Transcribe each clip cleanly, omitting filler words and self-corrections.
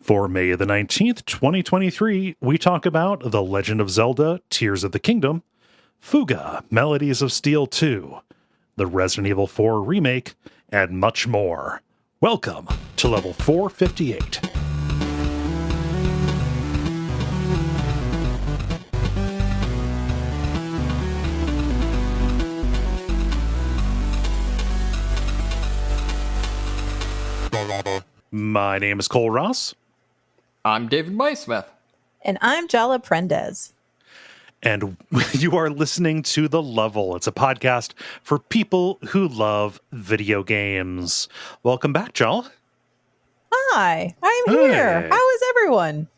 For May the 19th, 2023, we talk about The Legend of Zelda, Tears of the Kingdom, Fuga, Melodies of Steel 2, the Resident Evil 4 Remake, and much more. Welcome to Level 458. My name is Cole Ross. I'm David Maysmith. And I'm Jala Prendez. And you are listening to The Level. It's a podcast for people who love video games. Welcome back, Jala. Hi, I'm here. Hey. How is everyone?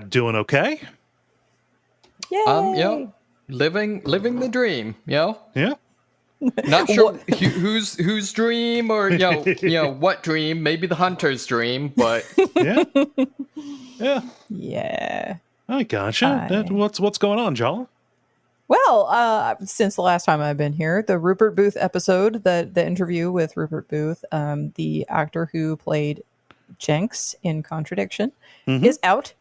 Doing okay? Yay. Living the dream, Yeah. Not sure whose dream or what dream. Maybe the hunter's dream, but Yeah. I gotcha. What's going on, Jala? Well, since the last time I've been here, the Rupert Booth episode, the interview with Rupert Booth, the actor who played Jenks in Contradiction, is out.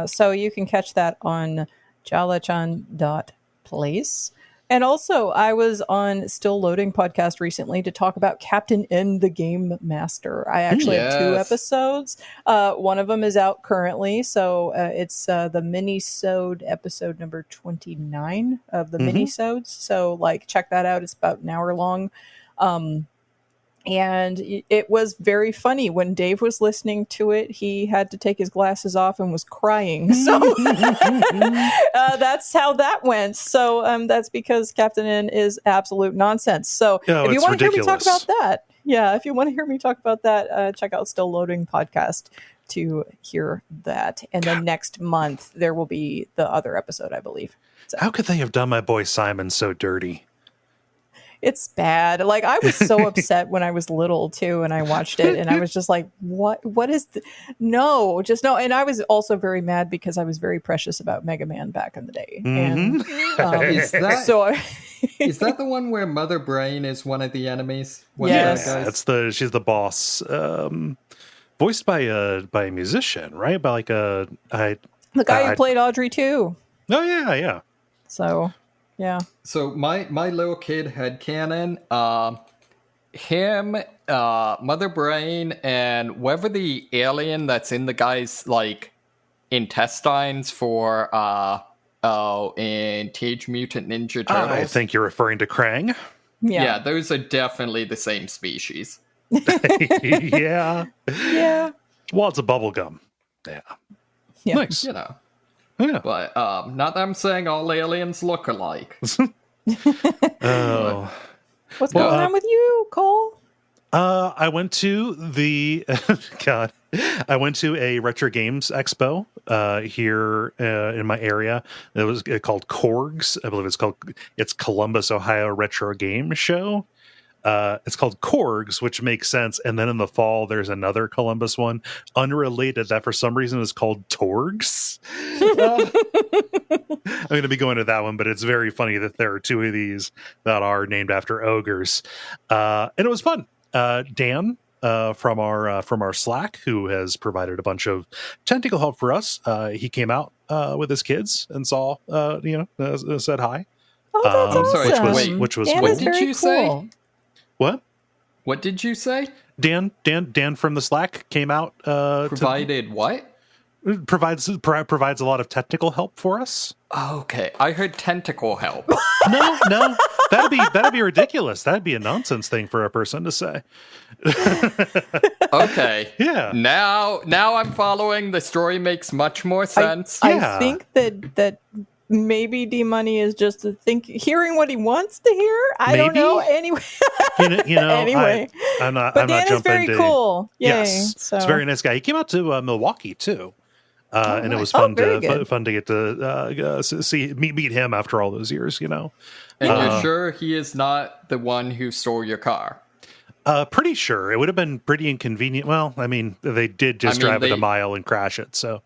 So you can catch that on jalachan.place. And also, I was on Still Loading podcast recently to talk about Captain N, the Game Master. I actually have 2 episodes. One of them is out currently, so it's the mini-sode episode number 29 of the mini-sodes. So, check that out. It's about an hour long. And it was very funny. When Dave was listening to it, he had to take his glasses off and was crying. So that's how that went. So that's because Captain N is absolute nonsense. So if you want to hear me talk about that, check out Still Loading podcast to hear that. And then next month, there will be the other episode, I believe. So. How could they have done my boy Simon so dirty? It's bad. I was so upset when I was little too, and I watched it, and I was just like, "What is? No, just no." And I was also very mad because I was very precious about Mega Man back in the day. And is that the one where Mother Brain is one of the enemies? Yes, she's the boss, voiced by a musician, right? By the guy who played Audrey too. Oh yeah. So. Yeah. So my little kid headcanon, him, Mother Brain, and whatever the alien that's in the guy's intestines for in Teenage Mutant Ninja Turtles. I think you're referring to Krang. Yeah, those are definitely the same species. Yeah. Yeah. Well, it's a bubble gum. Yeah. Nice. Yeah. But not that I'm saying all aliens look alike. Oh. What's going on with you, Cole? I went to I went to a retro games expo here in my area. It was called Korgs. I believe it's Columbus, Ohio Retro Game Show. It's called Korgs, which makes sense. And then in the fall, there's another Columbus one, unrelated, that for some reason is called Torgs. I'm going to be going to that one, but it's very funny that there are 2 of these that are named after ogres. And it was fun. Dan from our Slack, who has provided a bunch of technical help for us, he came out with his kids and saw, said hi. Oh, that's awesome. Which was Dan cool. is very cool. Say? What? What did you say? Dan from the Slack came out. Provided what? Provides a lot of technical help for us. Okay, I heard tentacle help. No, that'd be ridiculous. That'd be a nonsense thing for a person to say. Okay. Yeah. Now I'm following. The story makes much more sense. I think that maybe D-Money is just hearing what he wants to hear. I don't know. Anyway, anyway, I'm not. But I'm Dan not is very cool. Yay. Yes, so. He's a very nice guy. He came out to Milwaukee too, and it was fun to get to meet him after all those years. And you're sure he is not the one who stole your car? Pretty sure. It would have been pretty inconvenient. Well, I mean, they did drive it a mile and crash it. So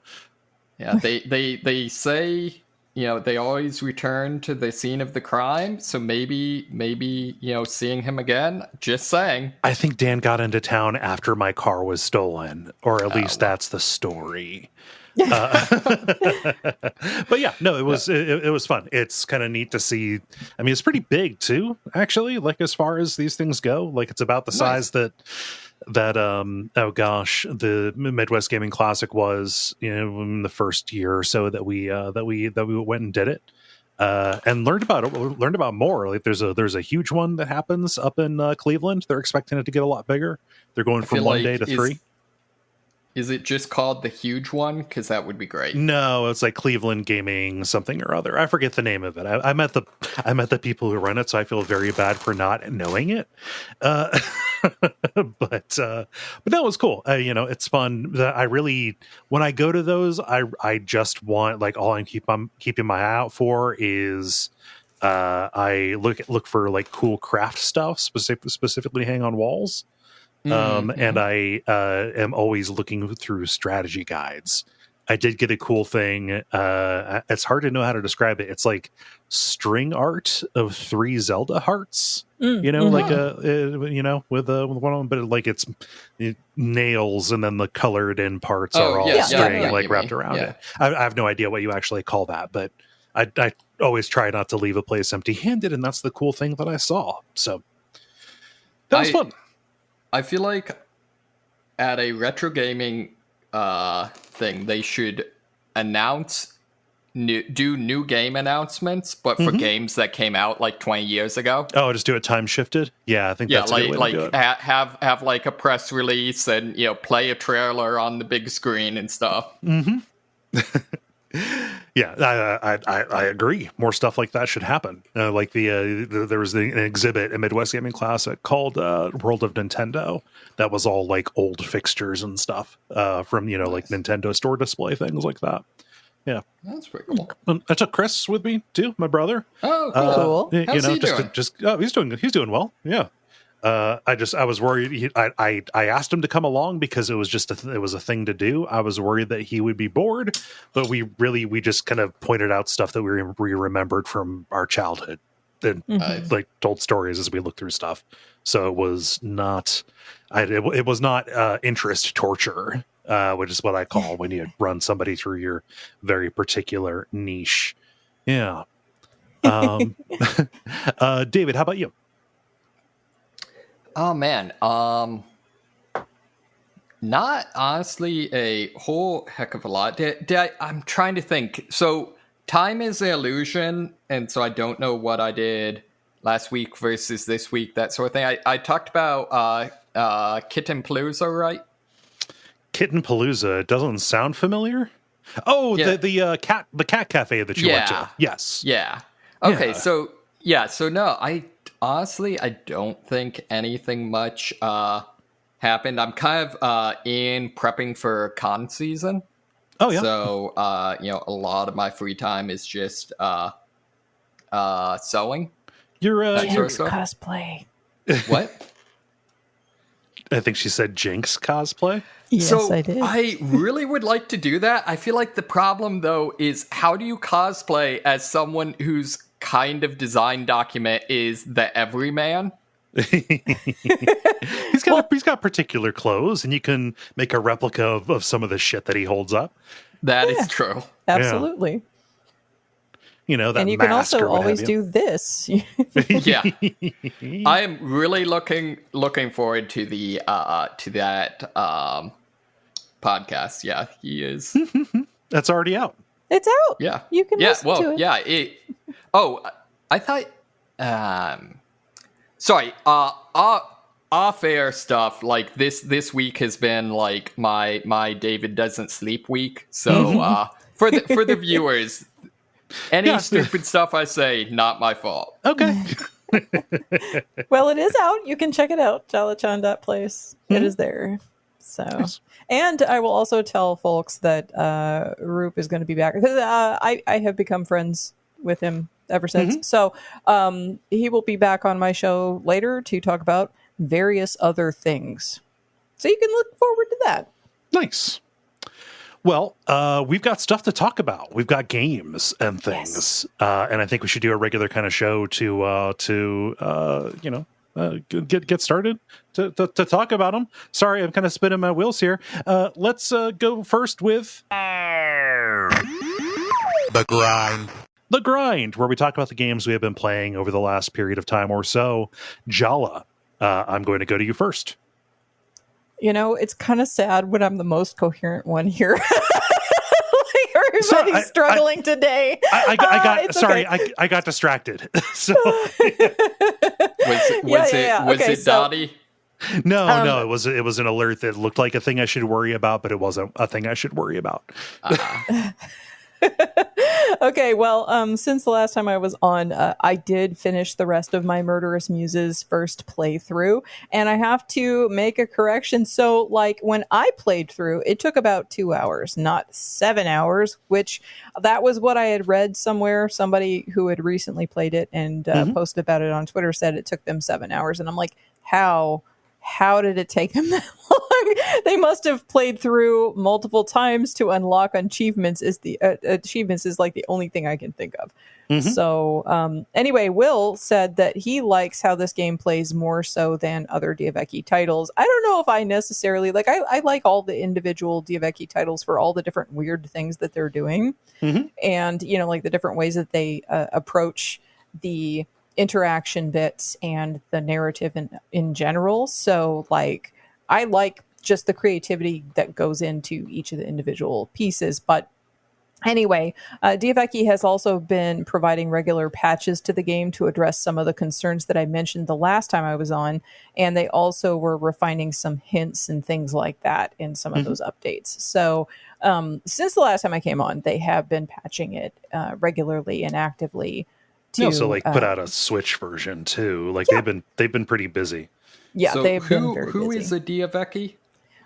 yeah, they say they always return to the scene of the crime. So maybe, seeing him again, just saying. I think Dan got into town after my car was stolen, or at least that's the story. But yeah, no, it was fun. It's kind of neat to see. I mean, it's pretty big too, actually, like as far as these things go. Like it's about the size that the Midwest Gaming Classic was, in the first year or so that we went and did it. And learned about more. Like there's a huge one that happens up in Cleveland. They're expecting it to get a lot bigger. They're going from 1 day to 3. Is it just called the huge one? Because that would be great. No, it's like Cleveland Gaming something or other. I forget the name of it. I met the people who run it, so I feel very bad for not knowing it. But that was cool. It's fun. I really, when I go to those, I just want, like, all I'm keeping my eye out for is I look for like cool craft stuff, specifically hang on walls. And I am always looking through strategy guides. I did get a cool thing. It's hard to know how to describe it. It's like string art of 3 Zelda hearts. Like with one of them, but like it's nails, and then the colored in parts are all string wrapped around it. I have no idea what you actually call that, but I always try not to leave a place empty-handed, and that's the cool thing that I saw. So that was fun. I feel like at a retro gaming thing, they should do new game announcements, but for games that came out like 20 years ago. Oh, just do it time shifted? Yeah, I think that's a good way to do it. Have like a press release and play a trailer on the big screen and stuff. Yeah, I agree. More stuff like that should happen. Like there was an exhibit at Midwest Gaming Classic called World of Nintendo that was all like old fixtures and stuff from nice. Like Nintendo store display things like that. Yeah, that's pretty cool. I took Chris with me too, my brother. Oh, cool. How's he doing? He's doing well. Yeah. I was worried. I asked him to come along because it was just it was a thing to do. I was worried that he would be bored, but we just kind of pointed out stuff that we remembered from our childhood and like told stories as we looked through stuff. So it was not, it was not interest torture, which is what I call when you run somebody through your very particular niche. Yeah. David, how about you? Oh man, not honestly a whole heck of a lot. I'm trying to think. So time is an illusion, and so I don't know what I did last week versus this week, that sort of thing. I talked about Kitten Palooza, right? Kitten Palooza doesn't sound familiar. Oh, yeah. the cat cafe that you went to. Yes. Yeah. Okay. Yeah. So no, honestly, I don't think anything much happened. I'm kind of in prepping for con season. Oh, yeah. So, a lot of my free time is just sewing. Your cosplay. What? I think she said Jinx cosplay. Yes, so I did. I really would like to do that. I feel like the problem, though, is how do you cosplay as someone whose kind of design document is the everyman? He's got particular clothes, and you can make a replica of some of the shit that he holds up. That is true. Absolutely. That and you can also always do this. Yeah, I am really looking forward to the to that podcast. Yeah, he is. That's already out. It's out. Yeah, you can. Listen to it. Yeah. I thought. Sorry. Off-air stuff like this week has been like my David doesn't sleep week. So for the viewers, any stupid stuff I say, not my fault. Okay. Well, it is out. You can check it out. Jalachan.place. It is there. So, nice. And I will also tell folks that Roop is going to be back because I have become friends with him ever since. So he will be back on my show later to talk about various other things. So you can look forward to that. Nice. Well, we've got stuff to talk about. We've got games and things, Yes. And I think we should do a regular kind of show to get started to talk about them. Sorry, I'm kind of spinning my wheels here. Let's go first with The Grind. The Grind, where we talk about the games we have been playing over the last period of time or so. Jala, I'm going to go to you first. It's kind of sad when I'm the most coherent one here. Everybody's struggling today. I got distracted. So Was it Dottie? No, it was an alert that looked like a thing I should worry about, but it wasn't a thing I should worry about. Okay, well, since the last time I was on, I did finish the rest of my Murderous Muses first playthrough, and I have to make a correction. So, like, when I played through, it took about 2 hours, not 7 hours, which that was what I had read somewhere. Somebody who had recently played it and posted about it on Twitter said it took them 7 hours, and I'm like, how did it take them that long? They must have played through multiple times to unlock achievements. Achievements is like the only thing I can think of. Mm-hmm. So anyway, Will said that he likes how this game plays more so than other Diavecchi titles. I don't know if I necessarily like. I like all the individual Diavecchi titles for all the different weird things that they're doing, and like the different ways that they approach the interaction bits and the narrative in general. So like I like just the creativity that goes into each of the individual pieces. But anyway, Diavecchi has also been providing regular patches to the game to address some of the concerns that I mentioned the last time I was on, and they also were refining some hints and things like that in some of those updates. So since the last time I came on, they have been patching it regularly and actively. They also put out a Switch version too. Like they've been pretty busy. Yeah, so they've been very busy. Who is a Diavecchi?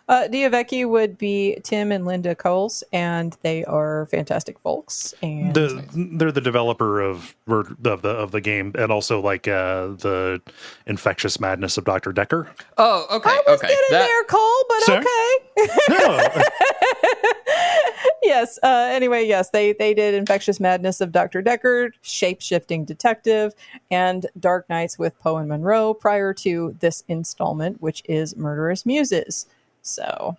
Diavecchi would be Tim and Linda Coles, and they are fantastic folks. And they're the developer of the game, and also like the Infectious Madness of Dr. Decker. Oh, okay. I was getting there, Cole, but Sorry? okay. No. Yes. Anyway, yes, they did Infectious Madness of Dr. Decker, Shape-Shifting Detective, and Dark Nights with Poe and Monroe prior to this installment, which is Murderous Muses. So,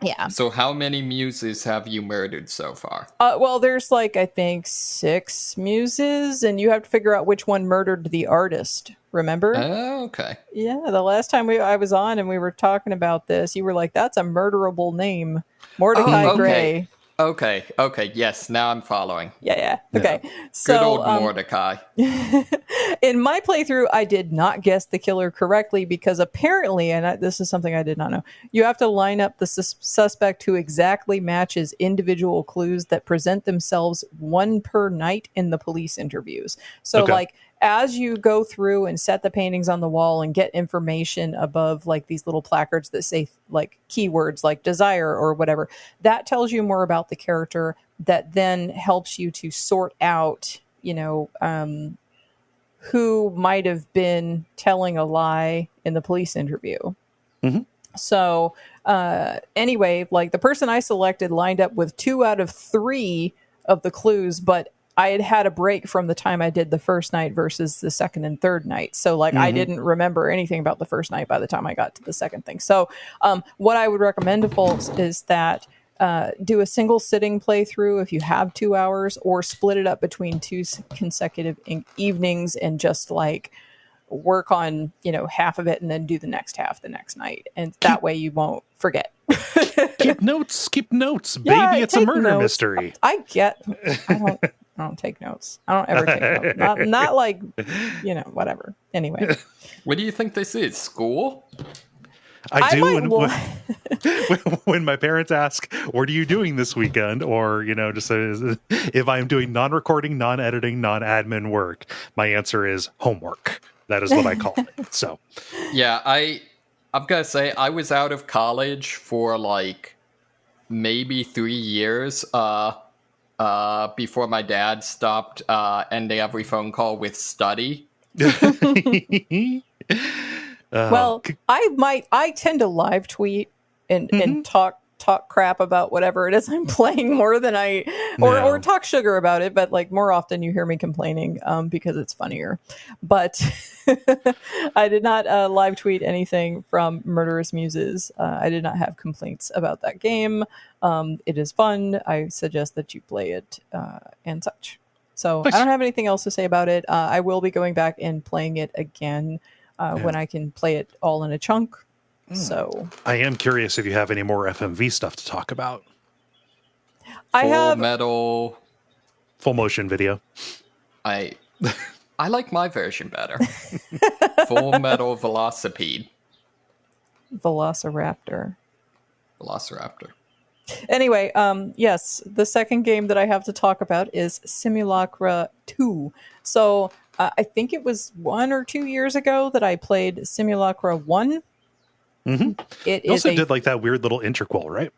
yeah. So how many muses have you murdered so far? Well, there's like, I think 6 muses, and you have to figure out which one murdered the artist. Remember? Oh, okay. Yeah, the last time I was on and we were talking about this, you were like, that's a murderable name. Mordecai Gray. Okay. Yes, now I'm following. Yeah. Okay. So, good old Mordecai. In my playthrough, I did not guess the killer correctly because apparently, and this is something I did not know, you have to line up the suspect who exactly matches individual clues that present themselves one per night in the police interviews. So, like, as you go through and set the paintings on the wall and get information above like these little placards that say like keywords like desire or whatever, that tells you more about the character that then helps you to sort out, who might have been telling a lie in the police interview. Mm-hmm. So anyway, like the person I selected lined up with 2 out of 3 of the clues, but I had a break from the time I did the first night versus the second and third night. So like I didn't remember anything about the first night by the time I got to the second thing. So what I would recommend to folks is that do a single sitting playthrough if you have 2 hours, or split it up between 2 consecutive evenings and just like work on, half of it and then do the next half the next night. And that way you won't forget. Keep notes, baby. It's a murder mystery. I don't take notes. I don't ever take notes. Not like, whatever. Anyway. What do you think this is? School? I do when my parents ask, what are you doing this weekend? Or, just if I'm doing non-recording, non-editing, non-admin work, my answer is homework. That is what I call it. So, yeah, I've got to say, I was out of college for like maybe 3 years before my dad stopped ending every phone call with study. Well, I tend to live tweet and talk talk crap about whatever it is I'm playing more than or talk sugar about it, but like more often you hear me complaining because it's funnier. But I did not live tweet anything from Murderous Muses. I did not have complaints about that game. It is fun. I suggest that you play it and such. So nice. I don't have anything else to say about it. I will be going back and playing it again when I can play it all in a chunk. So I am curious if you have any more FMV stuff to talk about. Full motion video. I like my version better. Full Metal Velocipede. Velociraptor. Anyway, yes, the second game that I have to talk about is SIMULACRA 2. So I think it was 1 or 2 years ago that I played SIMULACRA 1. Mm-hmm. It also did like that weird little interquel, right?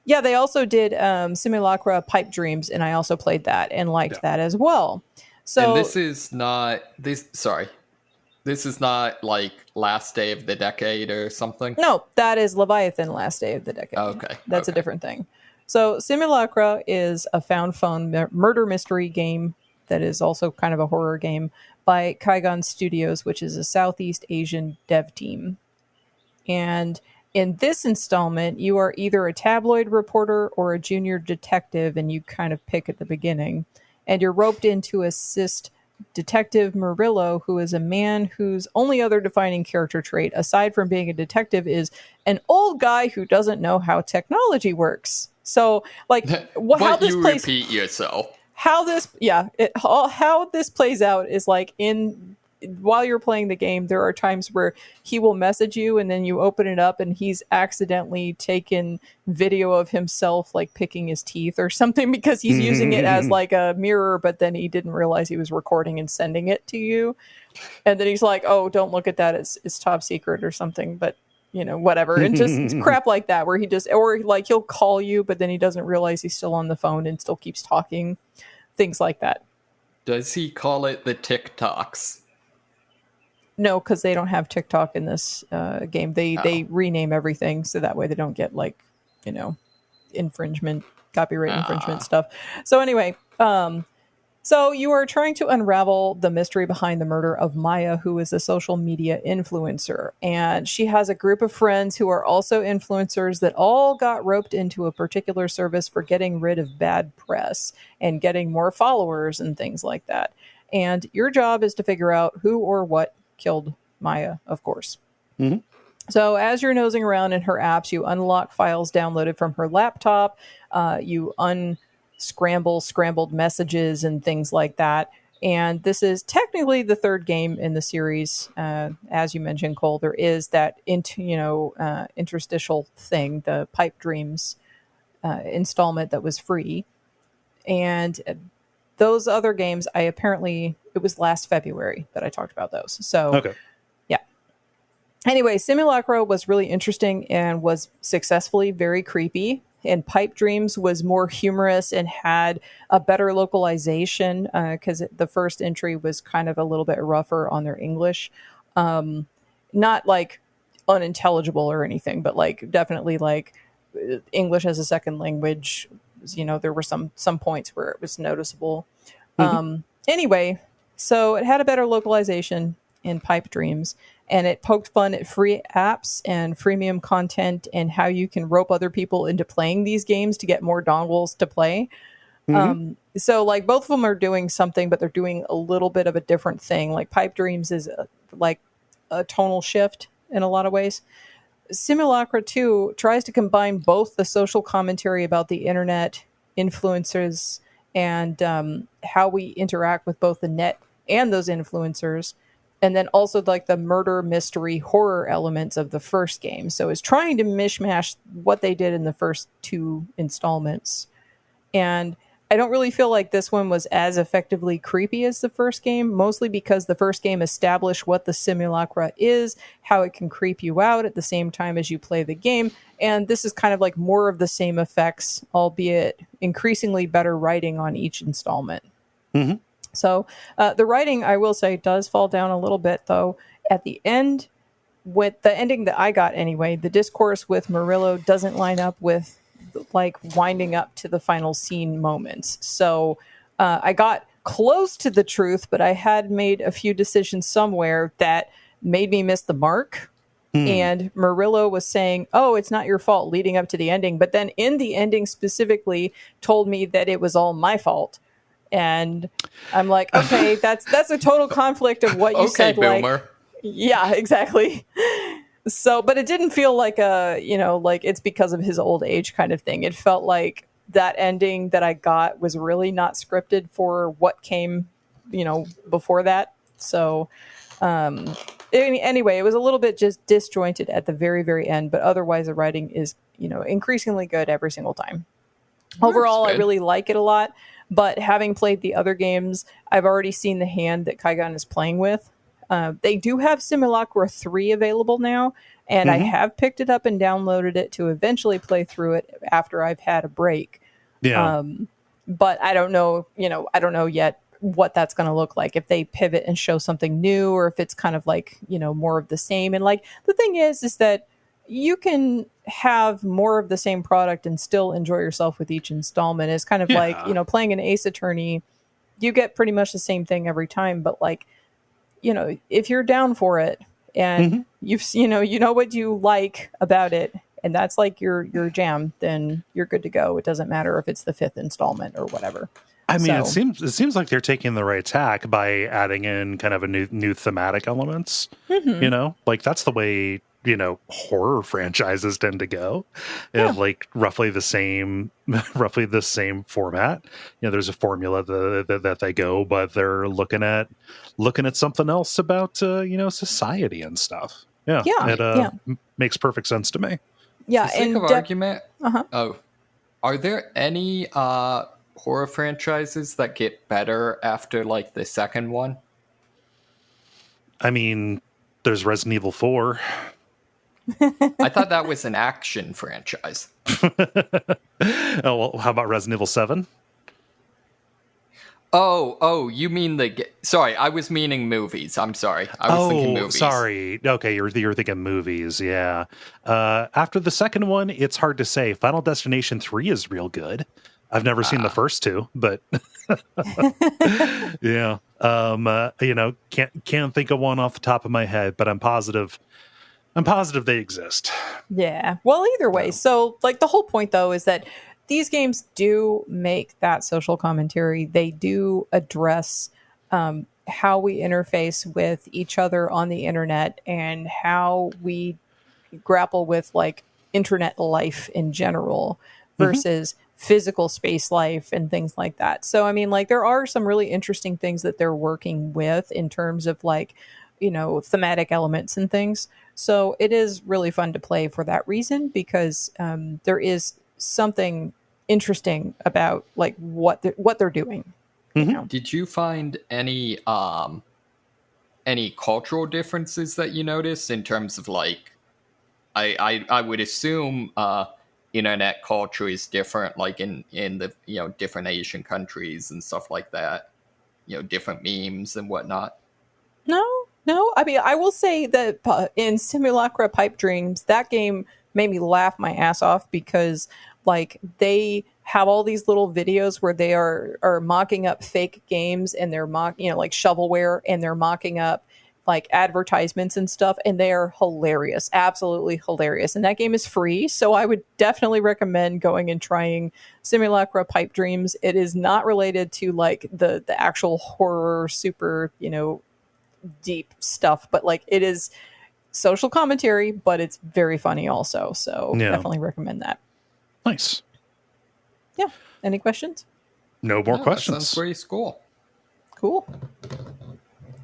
Yeah, they also did SIMULACRA Pipe Dreams, and I also played that and liked that as well. So and this is not like Last Day of the Decade or something? No, that is Leviathan Last Day of the Decade. Oh, okay. That's a different thing. So SIMULACRA is a found phone murder mystery game that is also kind of a horror game by Kaigon Studios, which is a Southeast Asian dev team. And in this installment, you are either a tabloid reporter or a junior detective, and you kind of pick at the beginning. And you're roped in to assist Detective Murillo, who is a man whose only other defining character trait, aside from being a detective, is an old guy who doesn't know how technology works. So, like, how this plays... repeat yourself. How this plays out is like while you're playing the game, there are times where he will message you and then you open it up and he's accidentally taken video of himself like picking his teeth or something because he's using it as like a mirror, but then he didn't realize he was recording and sending it to you. And then he's like, oh, don't look at that. It's top secret or something, but you know, whatever. And just crap like that where or like he'll call you, but then he doesn't realize he's still on the phone and still keeps talking. Things like that. Does he call it the TikToks? No, because they don't have TikTok in this game. They rename everything so that way they don't get like, you know, copyright infringement stuff. So anyway, so you are trying to unravel the mystery behind the murder of Maya, who is a social media influencer. And she has a group of friends who are also influencers that all got roped into a particular service for getting rid of bad press and getting more followers and things like that. And your job is to figure out who or what killed Maya, of course. Mm-hmm. So as you're nosing around in her apps, you unlock files downloaded from her laptop. You scrambled messages and things like that. And this is technically the third game in the series. As you mentioned, Kole, there is that interstitial thing, the Pipe Dreams installment that was free. And those other games, it was last February that I talked about those. So, okay. Yeah. Anyway, SIMULACRA was really interesting and was successfully very creepy. And Pipe Dreams was more humorous and had a better localization because the first entry was kind of a little bit rougher on their English. Not like unintelligible or anything, but like definitely like English as a second language. You know, there were some points where it was noticeable. Anyway, so it had a better localization in Pipe Dreams, and it poked fun at free apps and freemium content and how you can rope other people into playing these games to get more dongles to play. So like both of them are doing something, but they're doing a little bit of a different thing. Like Pipe Dreams is like a tonal shift in a lot of ways. SIMULACRA 2 tries to combine both the social commentary about the internet, influencers, and how we interact with both the net and those influencers, and then also like the murder mystery horror elements of the first game. So it's trying to mishmash what they did in the first two installments. And I don't really feel like this one was as effectively creepy as the first game, mostly because the first game established what the SIMULACRA is, how it can creep you out at the same time as you play the game. And this is kind of like more of the same effects, albeit increasingly better writing on each installment. Mm-hmm. So the writing, I will say, does fall down a little bit, though. At the end, with the ending that I got anyway, the discourse with Murillo doesn't line up with like winding up to the final scene moments. So I got close to the truth, but I had made a few decisions somewhere that made me miss the mark. And Murillo was saying, "Oh, it's not your fault," leading up to the ending. But then in the ending specifically told me that it was all my fault. And I'm like, okay, that's a total conflict of what you said. Boomer. Like, yeah, exactly. So, but it didn't feel like like it's because of his old age kind of thing. It felt like that ending that I got was really not scripted for what came, before that. So, anyway, it was a little bit just disjointed at the very, very end, but otherwise the writing is, increasingly good every single time. Overall, I really like it a lot, but having played the other games, I've already seen the hand that Kaigan is playing with. They do have Simulacra 3 available now, and I have picked it up and downloaded it to eventually play through it after I've had a break. Yeah. But I don't know, I don't know yet what that's going to look like, if they pivot and show something new, or if it's kind of like, more of the same. And like, the thing is that you can have more of the same product and still enjoy yourself with each installment. It's kind of like, playing an Ace Attorney, you get pretty much the same thing every time. But like, if you're down for it and you know what you like about it, and that's like your jam, then you're good to go. It doesn't matter if it's the 5th installment or whatever. I mean, it seems like they're taking the right tack by adding in kind of a new thematic elements. Like that's the way horror franchises tend to go. Like roughly the same format. There's a formula that they go, but they're looking at something else about society and stuff. It makes perfect sense to me. Yeah, for sake of argument. Are there any horror franchises that get better after like the second one? I mean, there's Resident Evil 4. I thought that was an action franchise. Oh, well, how about Resident Evil 7? Oh, you mean sorry, I was meaning movies. I'm sorry. I was thinking movies. Sorry. Okay, you're thinking movies, yeah. After the second one, it's hard to say. Final Destination 3 is real good. I've never seen the first two, but yeah. Can't think of one off the top of my head, but I'm positive they exist. Yeah. Well, either way. So like the whole point though is that these games do make that social commentary. They do address how we interface with each other on the internet and how we grapple with like internet life in general versus physical space life and things like that. So, I mean, like there are some really interesting things that they're working with in terms of like, thematic elements and things. So it is really fun to play for that reason, because there is something interesting about like what they're doing. Did you find any cultural differences that you noticed in terms of like, I would assume internet culture is different, like in the different Asian countries and stuff like that. Different memes and whatnot. No. I mean, I will say that in Simulacra Pipe Dreams, that game made me laugh my ass off, because like they have all these little videos where they are mocking up fake games, and they're like shovelware, and they're mocking up like advertisements and stuff, and they are hilarious, absolutely hilarious. And that game is free, so I would definitely recommend going and trying Simulacra Pipe Dreams. It is not related to like the actual horror super deep stuff, but like it is social commentary, but it's very funny also, so definitely recommend that. Nice. Yeah. Any questions? No more questions. That sounds pretty cool.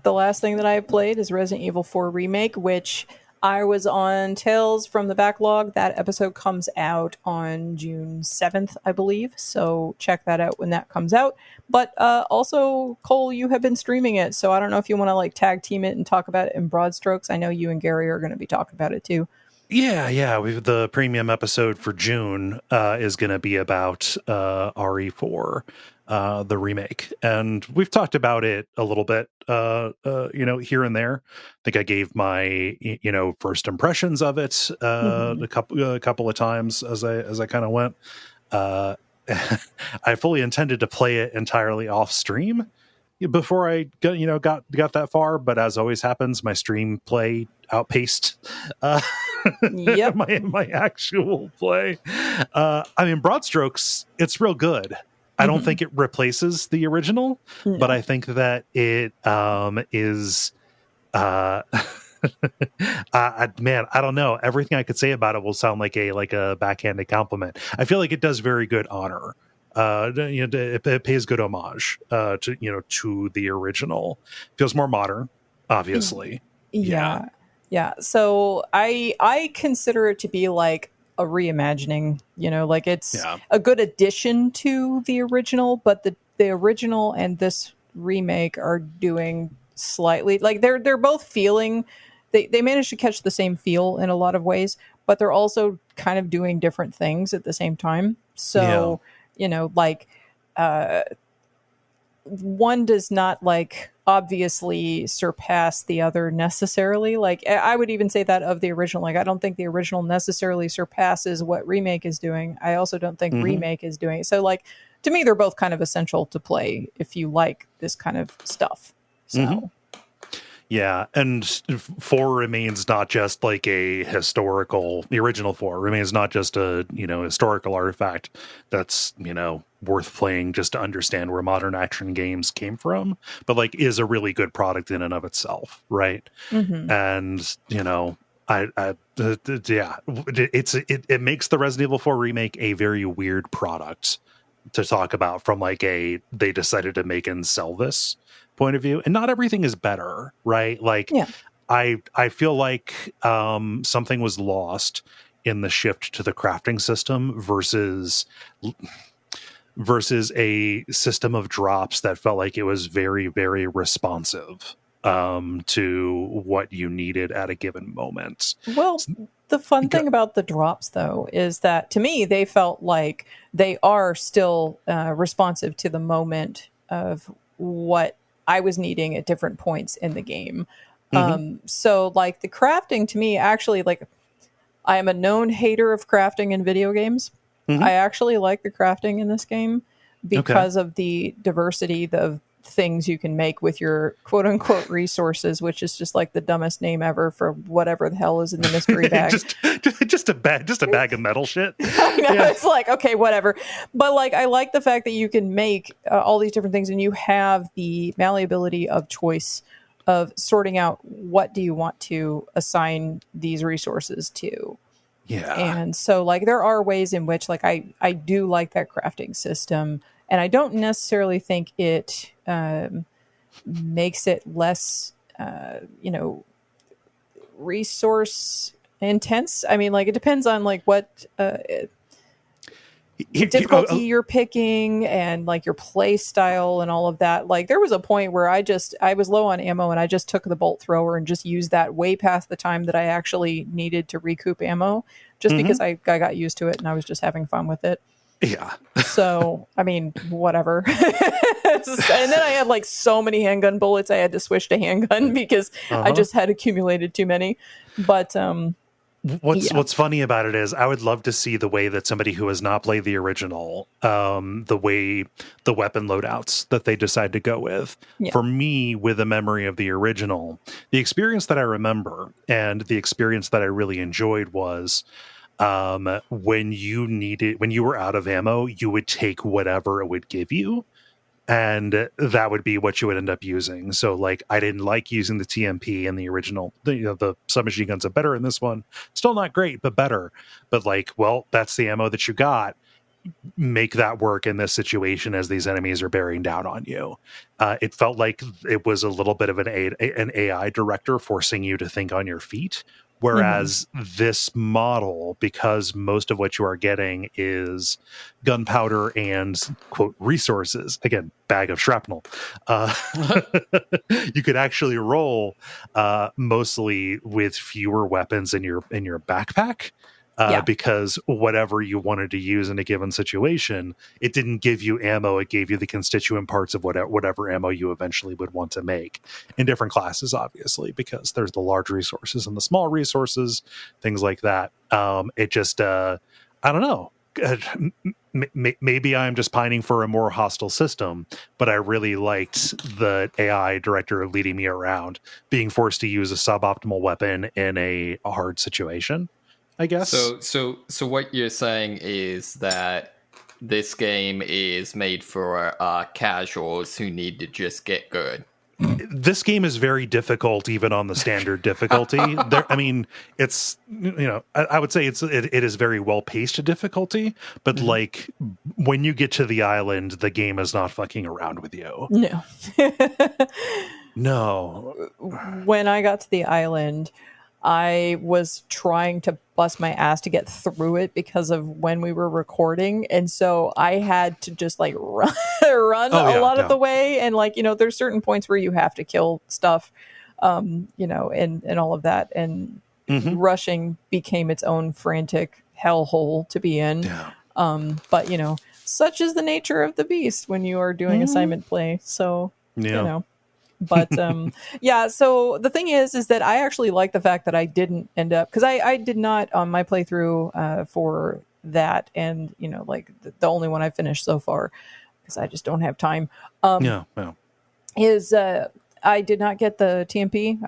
The last thing that I have played is Resident Evil 4 Remake, which I was on Tales from the Backlog. That episode comes out on June 7th, I believe. So check that out when that comes out. But also, Kole, you have been streaming it. So I don't know if you want to like tag team it and talk about it in broad strokes. I know you and Gary are going to be talking about it too. Yeah. The premium episode for June is going to be about RE4, the remake, and we've talked about it a little bit, here and there. I think I gave my first impressions of it a couple of times as I kind of went. I fully intended to play it entirely off stream before I got that far, but as always happens, my stream play outpaced Yep. my actual play. I mean, broad strokes, it's real good. I don't think it replaces the original, but I think that it is man, I don't know. Everything I could say about it will sound like a backhanded compliment. I feel like it does very good honor. It pays good homage to the original. Feels more modern, obviously. Yeah. So I consider it to be like a reimagining. Like it's a good addition to the original, but the original and this remake are doing slightly like they're both feeling. They managed to catch the same feel in a lot of ways, but they're also kind of doing different things at the same time. So, one does not obviously surpass the other necessarily. Like I would even say that of the original. Like I don't think the original necessarily surpasses what remake is doing. I also don't think remake is doing it. So to me, they're both kind of essential to play if you like this kind of stuff. So. Yeah, and 4 remains not just like the original 4 remains not just a, historical artifact that's, worth playing just to understand where modern action games came from, but is a really good product in and of itself, right? And, it makes the Resident Evil 4 remake a very weird product to talk about from they decided to make and sell this point of view, and not everything is better, right? I feel like something was lost in the shift to the crafting system versus a system of drops that felt like it was very, very responsive to what you needed at a given moment. Well, the fun thing about the drops, though, is that to me, they felt like they are still responsive to the moment of what I was needing at different points in the game. So the crafting to me, actually, I am a known hater of crafting in video games. I actually like the crafting in this game because of the diversity of things you can make with your quote unquote resources, which is just the dumbest name ever for whatever the hell is in the mystery bag. just a bag of metal shit. I know, it's okay, whatever. But I like the fact that you can make all these different things, and you have the malleability of choice of sorting out what do you want to assign these resources to. Yeah. And so there are ways in which I do like that crafting system, and I don't necessarily think it makes it less resource intense. I mean, it depends on what difficulty you're picking and your play style and all of that. There was a point where I was low on ammo, and I just took the bolt thrower and just used that way past the time that I actually needed to recoup ammo, just because I got used to it and I was just having fun with it. Yeah. So, I mean, whatever. And then I had so many handgun bullets, I had to switch to handgun because I just had accumulated too many. But what's funny about it is I would love to see the way that somebody who has not played the original, the way the weapon loadouts that they decide to go with. Yeah. For me, with a memory of the original, the experience that I remember and the experience that I really enjoyed was when you were out of ammo, you would take whatever it would give you, and that would be what you would end up using. So I didn't like using the TMP in the original. The submachine guns are better in this one. Still not great, but better. But that's the ammo that you got. Make that work in this situation as these enemies are bearing down on you. It felt like it was a little bit of an AI director forcing you to think on your feet Whereas this model, because most of what you are getting is gunpowder and, quote, resources, again, bag of shrapnel, you could actually roll mostly with fewer weapons in your backpack. Because whatever you wanted to use in a given situation, it didn't give you ammo. It gave you the constituent parts of whatever ammo you eventually would want to make in different classes, obviously, because there's the large resources and the small resources, things like that. It just, I don't know. Maybe I'm just pining for a more hostile system, but I really liked the AI director leading me around, being forced to use a suboptimal weapon in a hard situation, I guess. So what you're saying is that this game is made for casuals who need to just get good. This game is very difficult, even on the standard difficulty. I mean, it's, I would say it is very well paced difficulty, but like when you get to the island, the game is not fucking around with you. No. No. When I got to the island, I was trying to bust my ass to get through it because of when we were recording. And so I had to just like run a lot of the way. And like, there's certain points where you have to kill stuff, and all of that. And rushing became its own frantic hellhole to be in. Yeah. But, such is the nature of the beast when you are doing assignment play. So, But so the thing is that I actually like the fact that I didn't end up, because I did not on my playthrough for that, and the only one I finished so far, because I just don't have time. Is I did not get the TMP.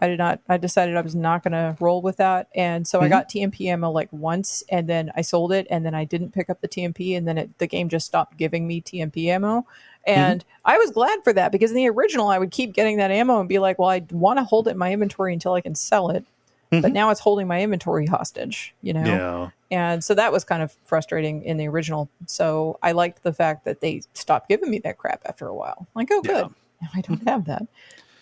I decided I was not going to roll with that, and so I got TMP ammo like once, and then I sold it, and then I didn't pick up the TMP, and then the game just stopped giving me TMP ammo. And I was glad for that, because in the original, I would keep getting that ammo and be like, well, I want to hold it in my inventory until I can sell it. But now it's holding my inventory hostage, Yeah. And so that was kind of frustrating in the original. So I liked the fact that they stopped giving me that crap after a while. Like, oh, good. Now I don't have that.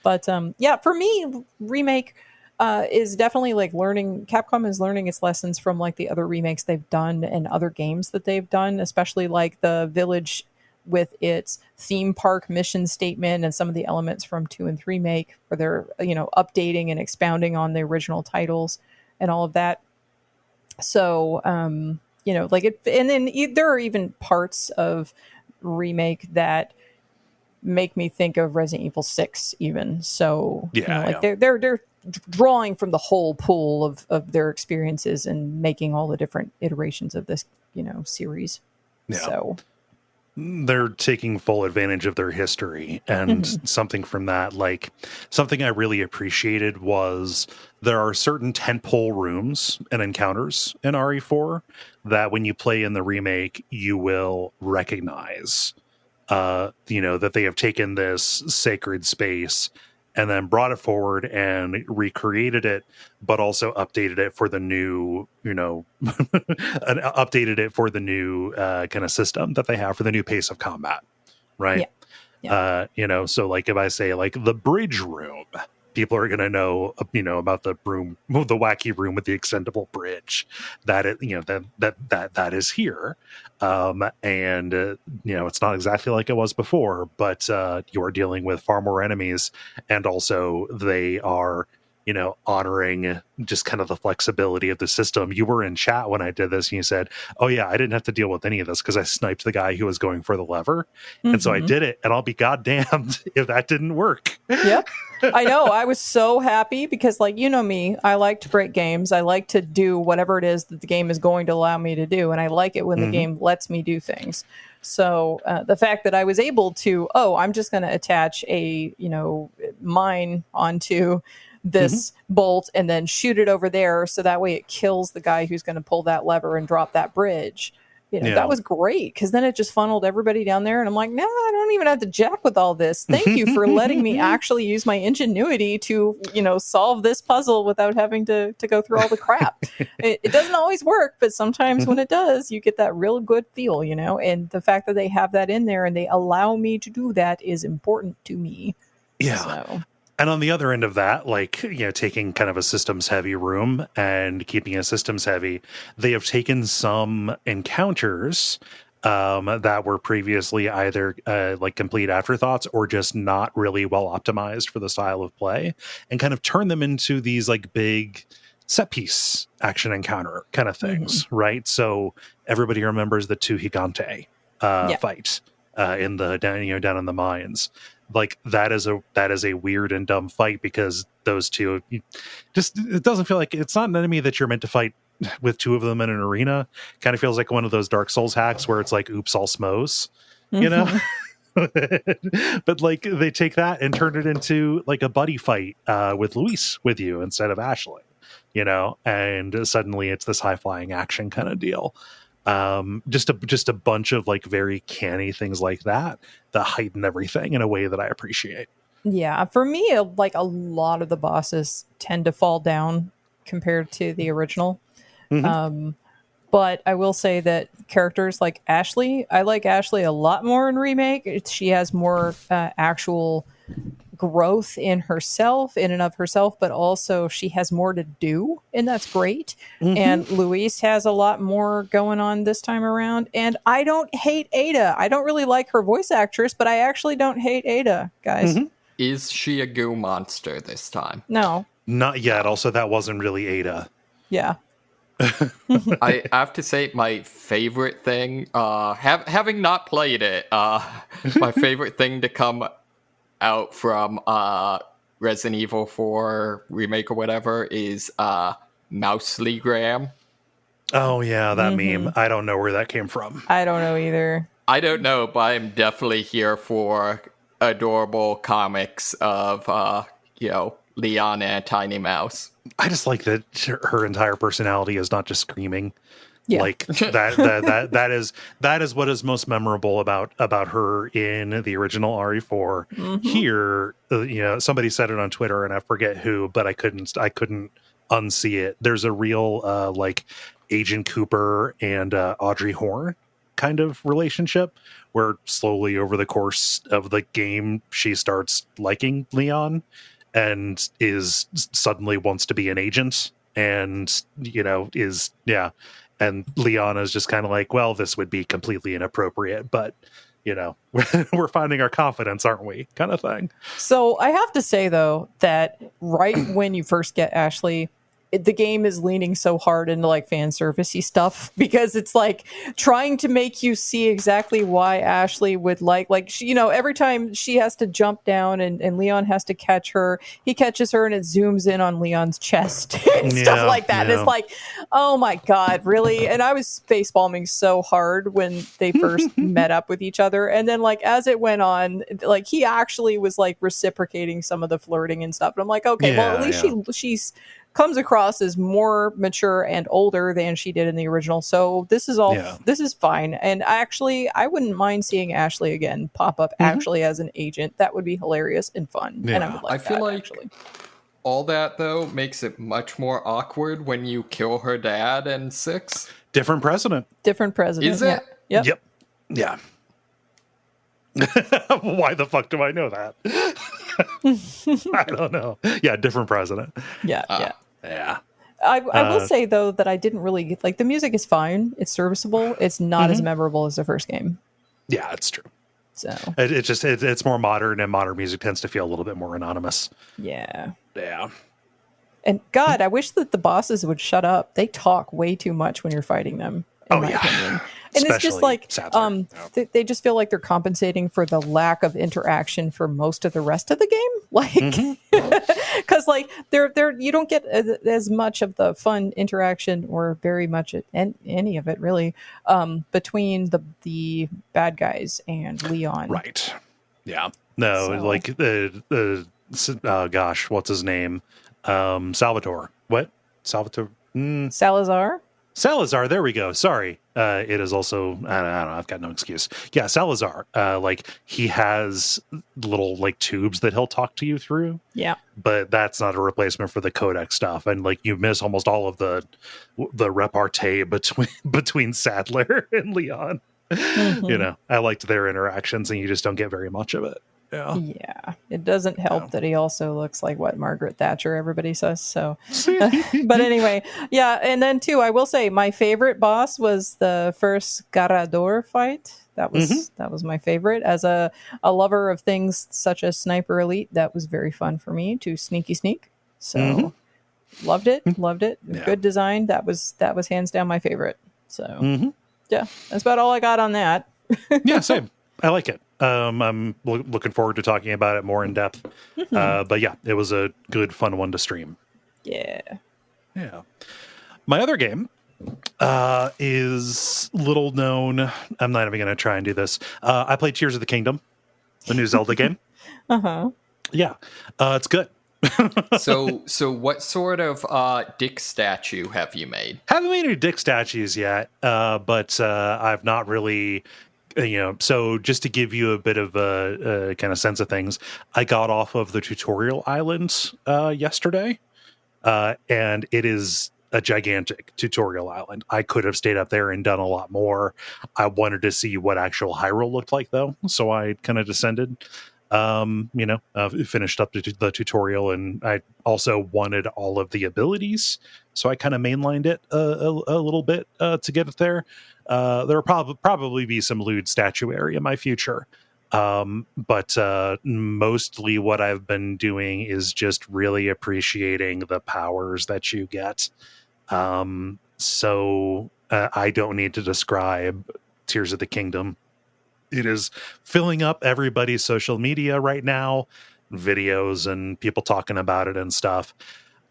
But for me, Remake is definitely like Capcom is learning its lessons from like the other remakes they've done and other games that they've done, especially like the Village with its theme park mission statement and some of the elements from 2 and 3 Remake, where they're, updating and expounding on the original titles and all of that. So, like it, and then there are even parts of Remake that make me think of Resident Evil 6 even. So, they're drawing from the whole pool of their experiences and making all the different iterations of this, series. Yeah. So they're taking full advantage of their history, and something from that, like something I really appreciated was there are certain tentpole rooms and encounters in RE4 that when you play in the remake, you will recognize, that they have taken this sacred space and then brought it forward and recreated it, but also updated it for the new, updated it for the new kind of system that they have for the new pace of combat, right? Yeah. So like if I say like the bridge room, people are going to know, about the wacky room with the extendable bridge that that is here. It's not exactly like it was before, but you are dealing with far more enemies, and also they are, honoring just kind of the flexibility of the system. You were in chat when I did this, and you said, oh yeah, I didn't have to deal with any of this because I sniped the guy who was going for the lever. And so I did it, and I'll be goddamned if that didn't work. Yep. I know. I was so happy because, like, me, I like to break games. I like to do whatever it is that the game is going to allow me to do. And I like it when the game lets me do things. So the fact that I was able to, I'm just going to attach a, mine onto this bolt and then shoot it over there. So that way it kills the guy who's going to pull that lever and drop that bridge. That was great, because then it just funneled everybody down there, and I'm like, no, I don't even have to jack with all this. Thank you for letting me actually use my ingenuity to, solve this puzzle without having to go through all the crap. It doesn't always work, but sometimes when it does, you get that real good feel, and the fact that they have that in there and they allow me to do that is important to me. Yeah. So. And on the other end of that, like, taking kind of a systems heavy room and keeping it systems heavy, they have taken some encounters that were previously either like complete afterthoughts or just not really well optimized for the style of play, and kind of turn them into these like big set piece action encounter kind of things, right? So everybody remembers the two Higante fight in the down in the mines. Like that is a weird and dumb fight because those two it doesn't feel like it's not an enemy that you're meant to fight with two of them in an arena. Kind of feels like one of those Dark Souls hacks where it's like oops all smos, but like they take that and turn it into like a buddy fight with Luis with you instead of Ashley, and suddenly it's this high flying action kind of deal. Just a bunch of like very canny things like that heighten everything in a way that I appreciate. Yeah, for me, like a lot of the bosses tend to fall down compared to the original. But I will say that characters like Ashley, I like Ashley a lot more in Remake. She has more actual growth in herself, in and of herself, but also she has more to do, and that's great. And Luis has a lot more going on this time around. And I don't hate Ada. I don't really like her voice actress, but I actually don't hate Ada, guys. Is she a goo monster this time? No. Not yet. Also, that wasn't really Ada. Yeah. I have to say my favorite thing, having not played it, my favorite thing to come out from Resident Evil 4 Remake or whatever is Mousely Graham. Oh, yeah, that meme. I don't know where that came from. I don't know either. I don't know, but I'm definitely here for adorable comics of, Leon and Tiny Mouse. I just like that her entire personality is not just screaming. Yeah. Like that is what is most memorable about her in the original RE4. Here, somebody said it on Twitter and I forget who, but I couldn't unsee it. There's a real like Agent Cooper and Audrey Horne kind of relationship where slowly over the course of the game she starts liking Leon and is suddenly wants to be an agent and and Leon is just kind of like, well, this would be completely inappropriate, but we're finding our confidence, aren't we, kind of thing. So I have to say though that right when you first get Ashley, the game is leaning so hard into like fan servicey stuff because it's like trying to make you see exactly why Ashley would like she, every time she has to jump down and Leon has to catch her, he catches her and it zooms in on Leon's chest and stuff like that. And it's like, oh my God, really? And I was facepalming so hard when they first met up with each other. And then like, as it went on, like he actually was like reciprocating some of the flirting and stuff. And I'm like, okay, well, at least she's comes across as more mature and older than she did in the original. So this is this is fine. And I wouldn't mind seeing Ashley again pop up actually as an agent. That would be hilarious and fun. Yeah. And I would like I feel like actually. All that though makes it much more awkward when you kill her dad in 6. Different president. Is it? Yeah. Yep. Yeah. Why the fuck do I know that? I don't know. Yeah, different president. Yeah. Yeah. I will say though that I didn't really like the music is fine. It's serviceable. It's not as memorable as the first game. Yeah, it's true. So it's more modern, and modern music tends to feel a little bit more anonymous. Yeah. Yeah. And God, I wish that the bosses would shut up. They talk way too much when you're fighting them. In my opinion. And it's just like they just feel like they're compensating for the lack of interaction for most of the rest of the game, like because like they're you don't get as much of the fun interaction or very much any of it really between the bad guys and Leon. Right. Yeah. No, like the gosh, what's his name? Salvatore. What? Salvatore? Salazar, there we go. Sorry. It is also, I don't know, I've got no excuse. Yeah, Salazar. Like, he has little, like, tubes that he'll talk to you through. Yeah. But that's not a replacement for the codec stuff. And, like, you miss almost all of the repartee between Sadler and Leon. I liked their interactions, and you just don't get very much of it. Yeah, it doesn't help that he also looks like what Margaret Thatcher everybody says. So, but anyway, yeah. And then too, I will say my favorite boss was the first Garador fight. That was my favorite. As a lover of things such as Sniper Elite, that was very fun for me to sneak. So loved it. Yeah. Good design. That was hands down my favorite. So yeah, that's about all I got on that. Yeah, same. I like it. I'm looking forward to talking about it more in depth. But yeah, it was a good, fun one to stream. Yeah. My other game is little known. I'm not even going to try and do this. I played Tears of the Kingdom, the new Zelda game. Yeah, it's good. So what sort of dick statue have you made? Haven't made any dick statues yet, but I've not really. So just to give you a bit of a kind of sense of things, I got off of the tutorial island yesterday, and it is a gigantic tutorial island. I could have stayed up there and done a lot more. I wanted to see what actual Hyrule looked like, though, so I kind of descended. Finished up the tutorial, and I also wanted all of the abilities, so I kind of mainlined it a little bit to get it there. There will probably be some lewd statuary in my future, but mostly what I've been doing is just really appreciating the powers that you get. So I don't need to describe Tears of the Kingdom. It is filling up everybody's social media right now, videos and people talking about it and stuff.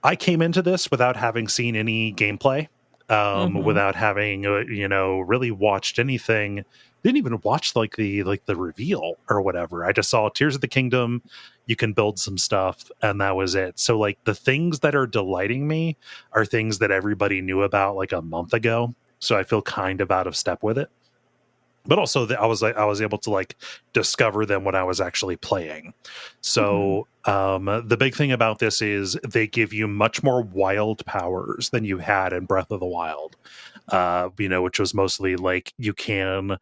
I came into this without having seen any gameplay, without having really watched anything. Didn't even watch the reveal or whatever. I just saw Tears of the Kingdom. You can build some stuff, and that was it. So like the things that are delighting me are things that everybody knew about like a month ago. So I feel kind of out of step with it. But also I was able to like discover them when I was actually playing. So the big thing about this is they give you much more wild powers than you had in Breath of the Wild, which was mostly like you can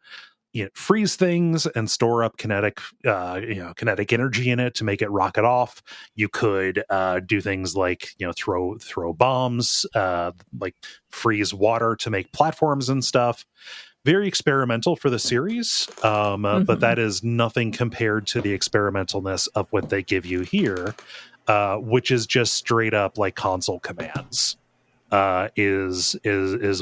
freeze things and store up kinetic energy in it to make it rocket off. You could do things like throw bombs, like freeze water to make platforms and stuff. Very experimental for the series, but that is nothing compared to the experimentalness of what they give you here, which is just straight up like console commands. Is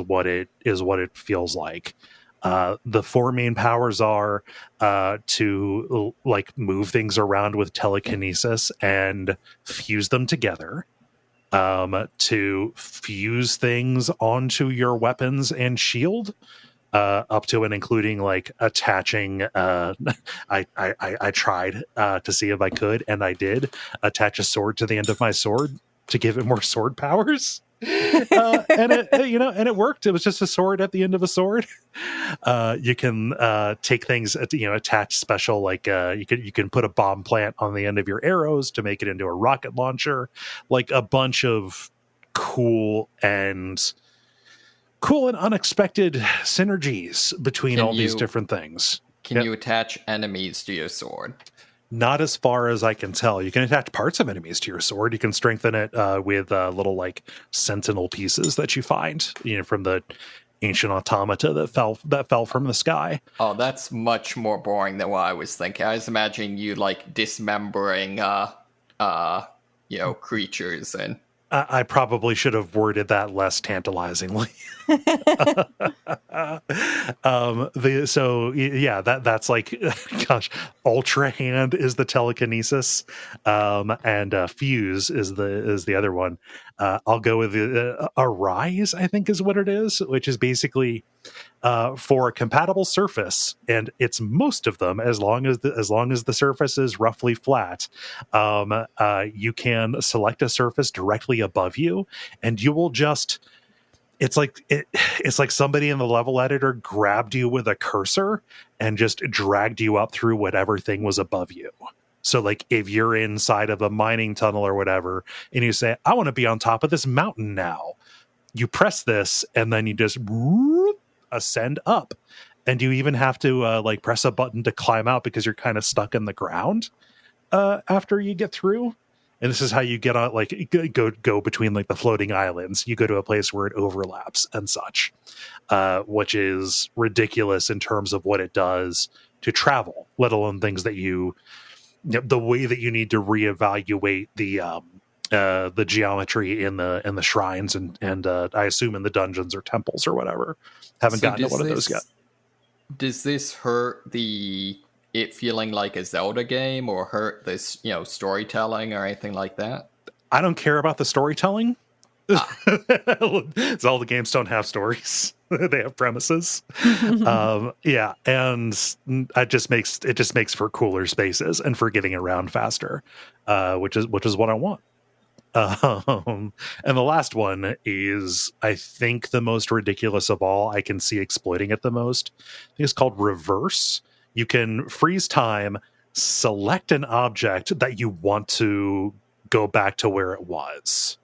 what it feels like. The four main powers are to like move things around with telekinesis and fuse them together. To fuse things onto your weapons and shield. Up to and including like attaching I tried to see if I could, and I did attach a sword to the end of my sword to give it more sword powers. And it worked. It was just a sword at the end of a sword. You can take things, attach special, like you can put a bomb plant on the end of your arrows to make it into a rocket launcher. Like a bunch of cool and unexpected synergies between all these different things. Can you attach enemies to your sword? Not as far as I can tell. You can attach parts of enemies to your sword. You can strengthen it with little like sentinel pieces that you find, from the ancient automata that fell from the sky. Oh, that's much more boring than what I was thinking. I was imagining you like dismembering creatures and. I probably should have worded that less tantalizingly. That's like, gosh, Ultra Hand is the telekinesis, and Fuse is the other one. I'll go with Arise, I think is what it is, which is basically for a compatible surface, and it's most of them, as long as the surface is roughly flat. You can select a surface directly above you, and you will just. It's like somebody in the level editor grabbed you with a cursor and just dragged you up through whatever thing was above you. So like if you're inside of a mining tunnel or whatever, and you say, I want to be on top of this mountain now, you press this and then you just ascend up, and you even have to like press a button to climb out because you're kind of stuck in the ground after you get through. And this is how you get on, like, go between like the floating islands. You go to a place where it overlaps and such, which is ridiculous in terms of what it does to travel, let alone things that the way that you need to reevaluate the geometry in the shrines and I assume in the dungeons or temples or whatever. Haven't gotten to one of those yet. Does this hurt it feeling like a Zelda game, or hurt this, storytelling or anything like that? I don't care about the storytelling. Zelda games don't have stories. They have premises. Yeah, and it just makes for cooler spaces and for getting around faster, which is what I want. And the last one is, I think, the most ridiculous of all. I can see exploiting it the most. I think it's called Reverse. You can freeze time, select an object that you want to go back to where it was.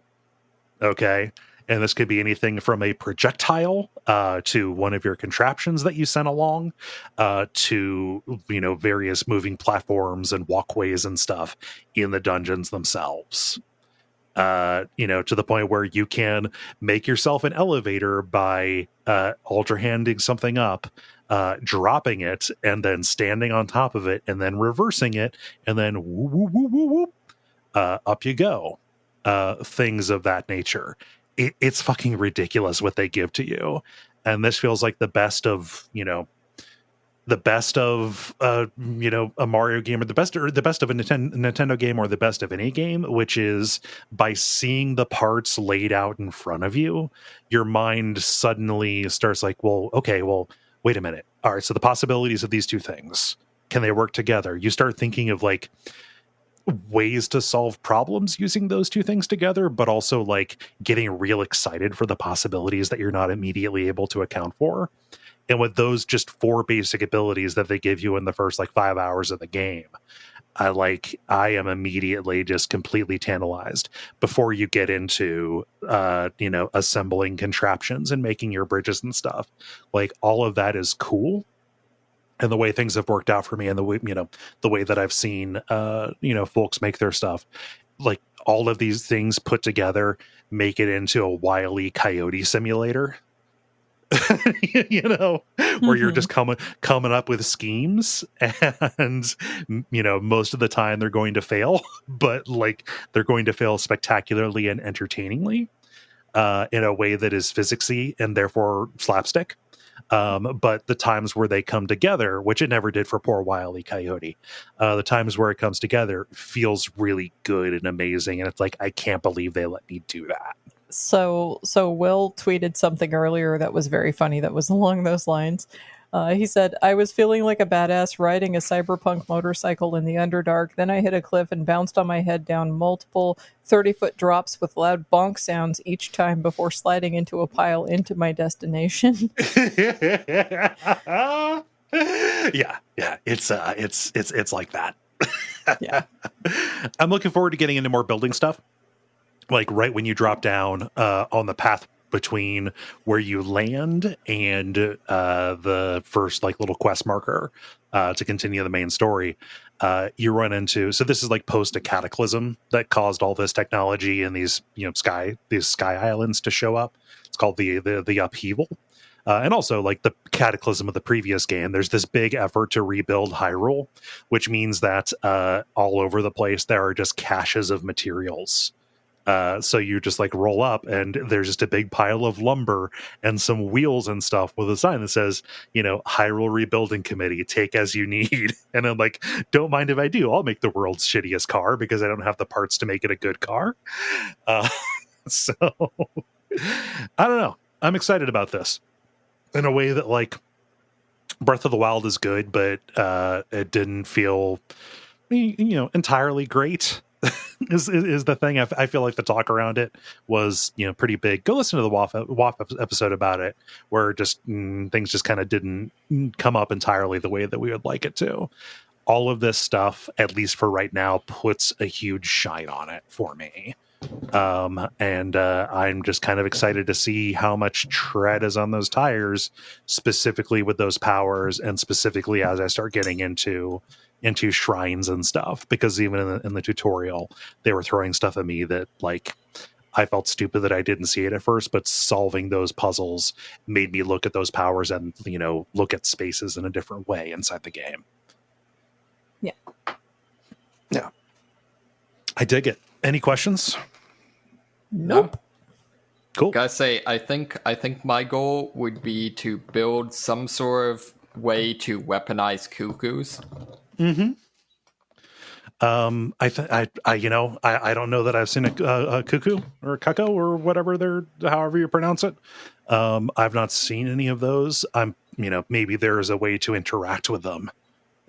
Okay. And this could be anything from a projectile to one of your contraptions that you sent along, to various moving platforms and walkways and stuff in the dungeons themselves. To the point where you can make yourself an elevator by alter handing something up, dropping it, and then standing on top of it, and then reversing it, and then whoop, whoop, whoop, whoop, whoop, up you go. Things of that nature. It's fucking ridiculous what they give to you, and this feels like the best of a Mario game, or the best of a Nintendo game, or the best of any game, which is by seeing the parts laid out in front of you, your mind suddenly starts like, well, okay, well, wait a minute. All right, so the possibilities of these two things, can they work together? You start thinking of like ways to solve problems using those two things together, but also like getting real excited for the possibilities that you're not immediately able to account for. And with those just 4 basic abilities that they give you in the first like 5 hours of the game, I am immediately just completely tantalized before you get into assembling contraptions and making your bridges and stuff. Like, all of that is cool. And the way things have worked out for me, and the way that I've seen folks make their stuff, like, all of these things put together make it into a Wile E. Coyote simulator. Where you're just coming up with schemes, and most of the time they're going to fail, but like they're going to fail spectacularly and entertainingly, in a way that is physicsy and therefore slapstick. But the times where they come together, which it never did for poor Wile E. Coyote, the times where it comes together feels really good and amazing, and it's like, I can't believe they let me do that. So Will tweeted something earlier that was very funny, that was along those lines. He said, I was feeling like a badass riding a cyberpunk motorcycle in the Underdark. Then I hit a cliff and bounced on my head down multiple 30-foot drops with loud bonk sounds each time before sliding into a pile into my destination. Yeah. It's like that. Yeah. I'm looking forward to getting into more building stuff. Like right when you drop down on the path between where you land and the first like little quest marker to continue the main story, you run into, so this is like post a cataclysm that caused all this technology and these sky islands to show up. It's called the upheaval. And also, like the cataclysm of the previous game, there's this big effort to rebuild Hyrule, which means that all over the place there are just caches of materials. So you just like roll up and there's just a big pile of lumber and some wheels and stuff with a sign that says, Hyrule Rebuilding Committee, take as you need. And I'm like, don't mind if I do. I'll make the world's shittiest car because I don't have the parts to make it a good car. So I don't know. I'm excited about this in a way that like Breath of the Wild is good, but it didn't feel, entirely great. is the thing. I feel like the talk around it was pretty big. Go listen to the WAF episode about it, where just things just kind of didn't come up entirely the way that we would like it to. All of this stuff, at least for right now, puts a huge shine on it for me. And I'm just kind of excited to see how much tread is on those tires, specifically with those powers, and specifically as I start getting into shrines and stuff. Because even in the tutorial, they were throwing stuff at me that like I felt stupid that I didn't see it at first, but solving those puzzles made me look at those powers and, you know, look at spaces in a different way inside the game. Yeah. Yeah. I dig it. Any questions? Nope. Cool. Gotta say, I think my goal would be to build some sort of way to weaponize cuckoos. Mm-hmm. I don't know that I've seen a cuckoo or a cuckoo or whatever however you pronounce it. I've not seen any of those. Maybe there's a way to interact with them.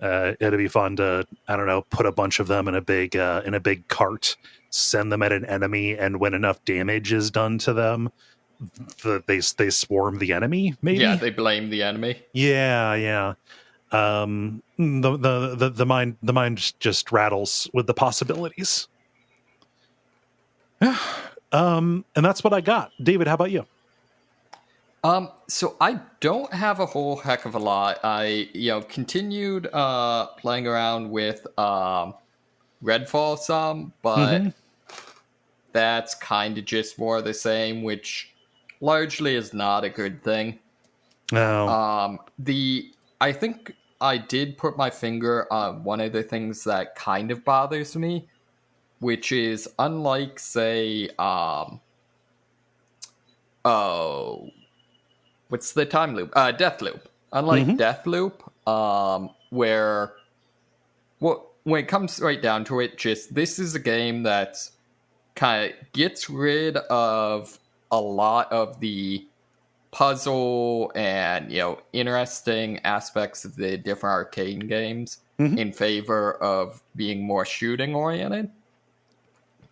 It'd be fun to, I don't know, put a bunch of them in a big cart, send them at an enemy, and when enough damage is done to them, they swarm the enemy. Maybe. Yeah, they blame the enemy. Yeah. The mind just rattles with the possibilities. And that's what I got. David, how about you? So I don't have a whole heck of a lot. I, continued playing around with Redfall some, but that's kind of just more of the same, which largely is not a good thing. No. I think I did put my finger on one of the things that kind of bothers me, which is unlike, say, what's the time loop? Deathloop. Unlike Deathloop, where when it comes right down to it, just this is a game that kind of gets rid of a lot of the puzzle and interesting aspects of the different arcade games in favor of being more shooting oriented,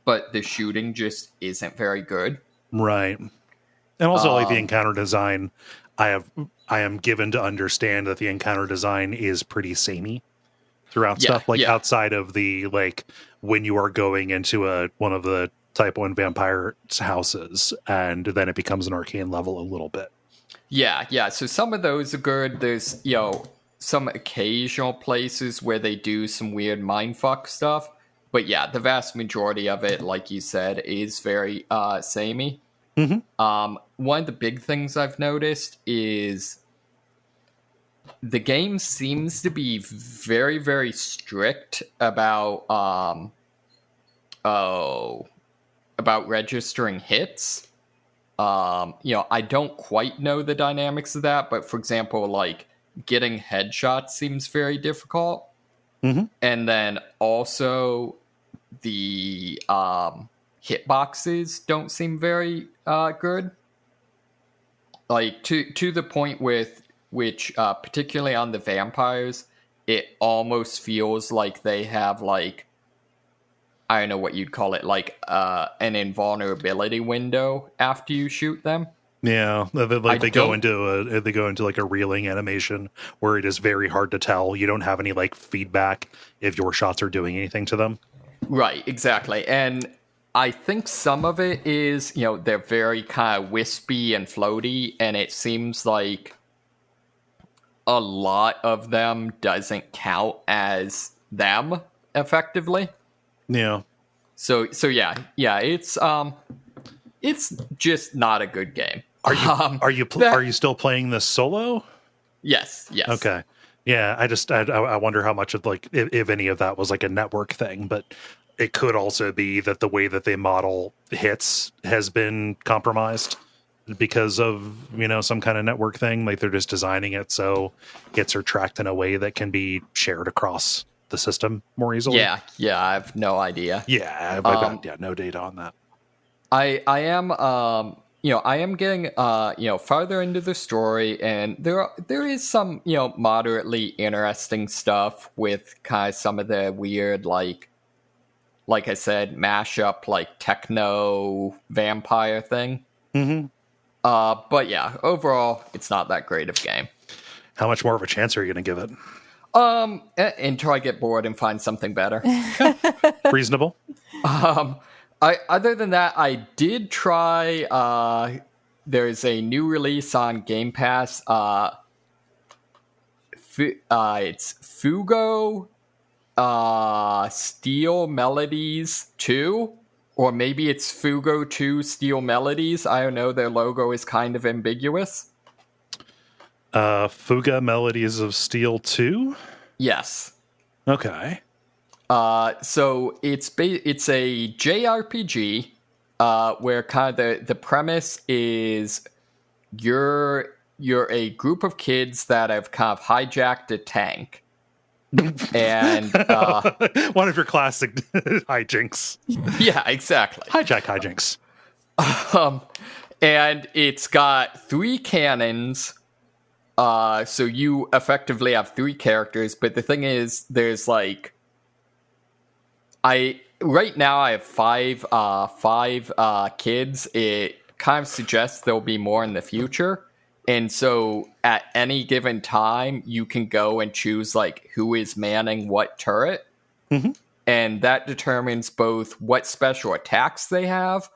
but the shooting just isn't very good, right? And also like the encounter design, I am given to understand that the encounter design is pretty samey throughout stuff, like outside of the like when you are going into one of the Type 1 vampire houses, and then it becomes an arcane level a little bit. Yeah. So some of those are good. There's, some occasional places where they do some weird mindfuck stuff. But yeah, the vast majority of it, like you said, is very samey. One of the big things I've noticed is the game seems to be very, very strict about registering hits. I don't quite know the dynamics of that, but for example, like getting headshots seems very difficult. And then also the hitboxes don't seem very good. Like to the point with which, particularly on the vampires, it almost feels like they have like, I don't know what you'd call it, like an invulnerability window after you shoot them. Yeah, they go into like a reeling animation where it is very hard to tell. You don't have any like feedback if your shots are doing anything to them. Right, exactly. And I think some of it is, they're very kind of wispy and floaty, and it seems like a lot of them doesn't count as them effectively. Yeah. So yeah, it's just not a good game. Are you still playing this solo? Yes. Okay. Yeah, I wonder how much of like if any of that was like a network thing, but it could also be that the way that they model hits has been compromised because of some kind of network thing. Like they're just designing it so hits are tracked in a way that can be shared across the system more easily. Yeah, I have no idea. Yeah, I got no data on that. I am I am getting farther into the story, and there is some moderately interesting stuff with kind of some of the weird like I said, mashup like techno vampire thing. But yeah, overall it's not that great of a game. How much more of a chance are you going to give it? Until I get bored and find something better. Reasonable. Other than that, I did try. There's a new release on Game Pass. It's Fuga, Steel Melodies 2, or maybe it's Fuga 2 Steel Melodies. I don't know. Their logo is kind of ambiguous. Fuga Melodies of Steel 2? Yes. Okay. So it's a JRPG where kind of the premise is you're a group of kids that have kind of hijacked a tank. And one of your classic hijinks. Yeah, exactly. Hijinks. And it's got 3 cannons. So you effectively have 3 characters, but the thing is, there's like right now I have 5 kids. It kind of suggests there'll be more in the future. And so at any given time, you can go and choose like who is manning what turret. Mm-hmm. And that determines both what special attacks they have,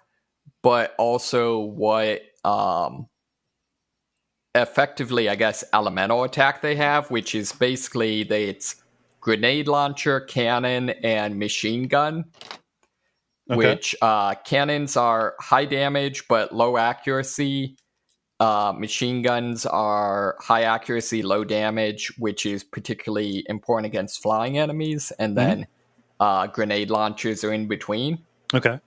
but also what effectively, I guess, elemental attack they have, which is basically it's grenade launcher, cannon, and machine gun. Okay. Which cannons are high damage but low accuracy. Machine guns are high accuracy, low damage, which is particularly important against flying enemies. And then grenade launchers are in between. Okay.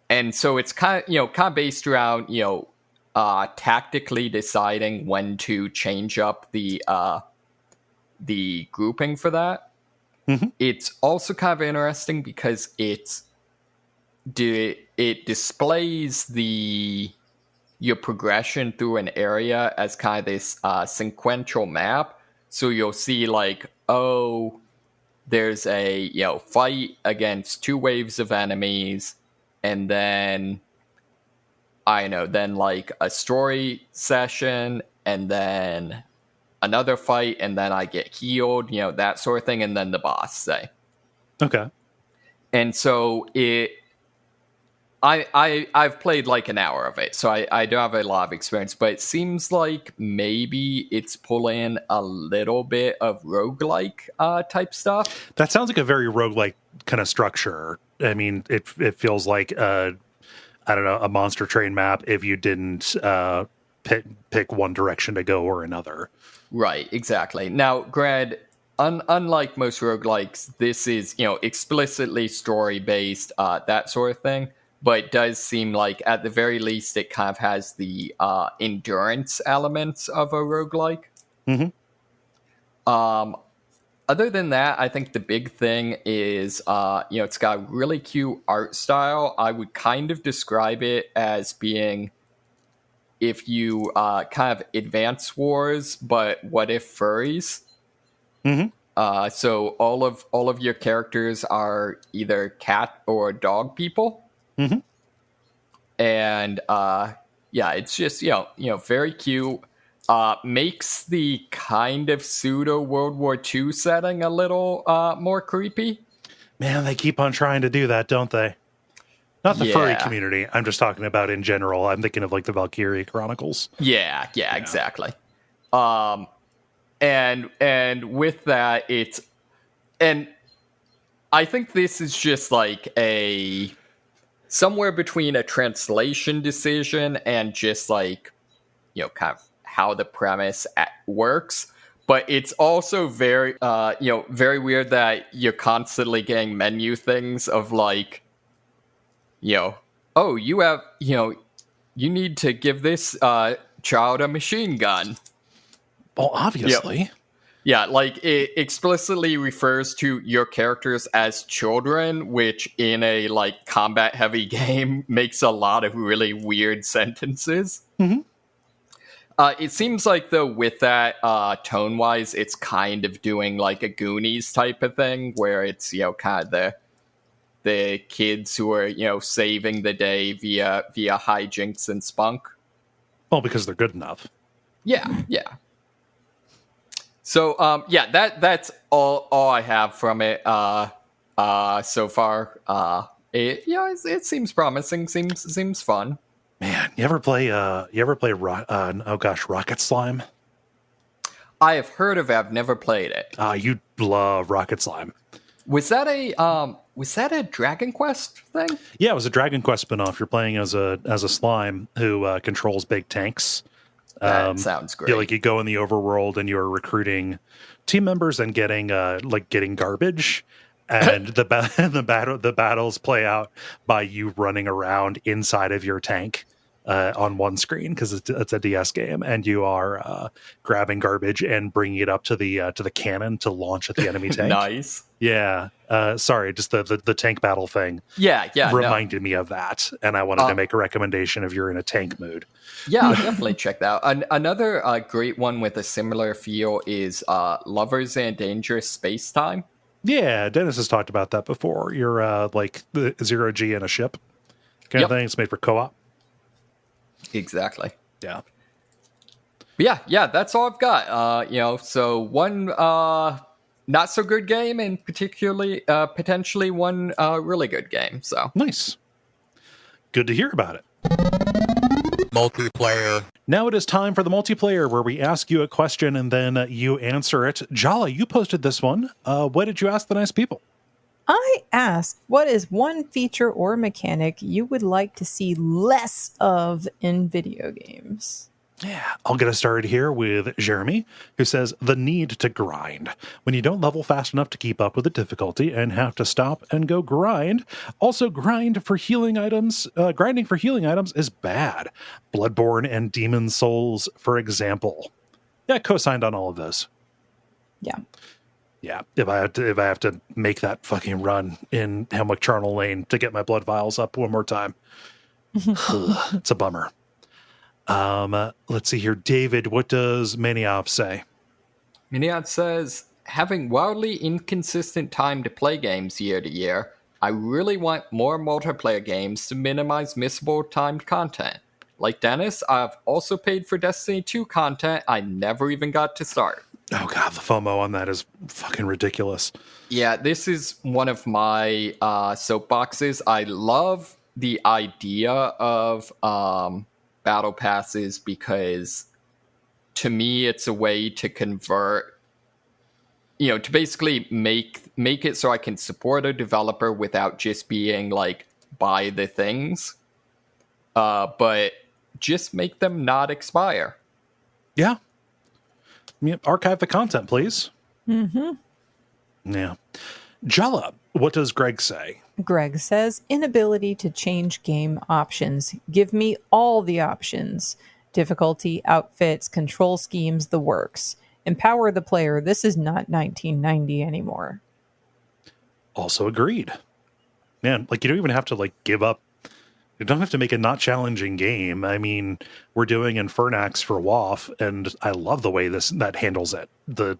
And so it's kind of based around, tactically deciding when to change up the grouping for that. Mm-hmm. It's also kind of interesting because it displays your progression through an area as kind of this sequential map. So you'll see like, there's a fight against 2 waves of enemies, and then then like a story session, and then another fight, and then I get healed, that sort of thing, and then the boss say. Okay. And so I've played like an hour of it, so I don't have a lot of experience, but it seems like maybe it's pulling a little bit of roguelike type stuff. That sounds like a very roguelike kind of structure. I mean, it feels like a monster train map if you didn't pick one direction to go or another. Right, exactly. Now, Grad, unlike most roguelikes, this is, explicitly story-based, that sort of thing. But it does seem like, at the very least, it kind of has the endurance elements of a roguelike. Mm-hmm. Other than that, I think the big thing is, it's got a really cute art style. I would kind of describe it as being, if you kind of Advance Wars, but what if furries? Mm-hmm. So all of your characters are either cat or dog people. Mm-hmm. And it's just very cute. Makes the kind of pseudo World War II setting a little more creepy. Man, they keep on trying to do that, don't they? Not the furry community. I'm just talking about in general. I'm thinking of like the Valkyrie Chronicles. Yeah, exactly. And with that, and I think this is just like somewhere between a translation decision and just like, kind of how the premise works. But it's also very, very weird that you're constantly getting menu things of like, you have, you need to give this child a machine gun. Well, obviously. Yeah, like it explicitly refers to your characters as children, which in a like combat heavy game makes a lot of really weird sentences. Mm-hmm. It seems like though with that tone wise, it's kind of doing like a Goonies type of thing where it's kind of the kids who are saving the day via hijinks and spunk. Well, because they're good enough. Yeah. So, that's all I have from it so far. It seems promising. Seems fun. Man, you ever play Rocket Slime? I have heard of it. I've never played it. You love Rocket Slime. Was that a Dragon Quest thing? Yeah, it was a Dragon Quest spinoff. You're playing as a slime who controls big tanks. That sounds great. You go in the overworld and you're recruiting team members and getting garbage. And the battles play out by you running around inside of your tank on one screen, because it's a DS game, and you are grabbing garbage and bringing it up to the cannon to launch at the enemy tank. Nice. Yeah. Sorry, just the tank battle thing. Yeah. Reminded me of that, and I wanted to make a recommendation if you're in a tank mood. Yeah, I'll definitely check that out. Another great one with a similar feel is Lovers and Dangerous Space Time. Yeah, Dennis has talked about that before. You're like the 0G in a ship kind of thing. It's made for co-op. Exactly. Yeah. But yeah, that's all I've got. So one not so good game, and particularly potentially one really good game. So nice. Good to hear about it. Multiplayer. Now it is time for the multiplayer, where we ask you a question and then you answer it. Jala, you posted this one. What did you ask the nice people? I asked, what is one feature or mechanic you would like to see less of in video games? Yeah, I'll get us started here with Jeremy, who says the need to grind. When you don't level fast enough to keep up with the difficulty and have to stop and go grind. Also, grinding for healing items is bad. Bloodborne and Demon Souls, for example. Yeah, co-signed on all of those. Yeah. Yeah, if I have to make that fucking run in Hemwick Charnel Lane to get my blood vials up one more time, it's a bummer. Let's see here. David, what does Maniop say? Maniop says, having wildly inconsistent time to play games year to year, I really want more multiplayer games to minimize missable timed content. Like Dennis, I've also paid for Destiny 2 content I never even got to start. Oh god, the FOMO on that is fucking ridiculous. Yeah, this is one of my soapboxes. I love the idea of battle passes, because to me it's a way to convert, to basically make it so I can support a developer without just being like, buy the things, but just make them not expire. Yeah. Archive the content, please. Mm-hmm. Yeah. Jala, what does Greg say? Greg says, inability to change game options. Give me all the options. Difficulty, outfits, control schemes, the works. Empower the player. This is not 1990 anymore. Also agreed. Man, you don't even have to give up. You don't have to make a not challenging game. I mean, we're doing Infernax for WoF, and I love the way that handles it. The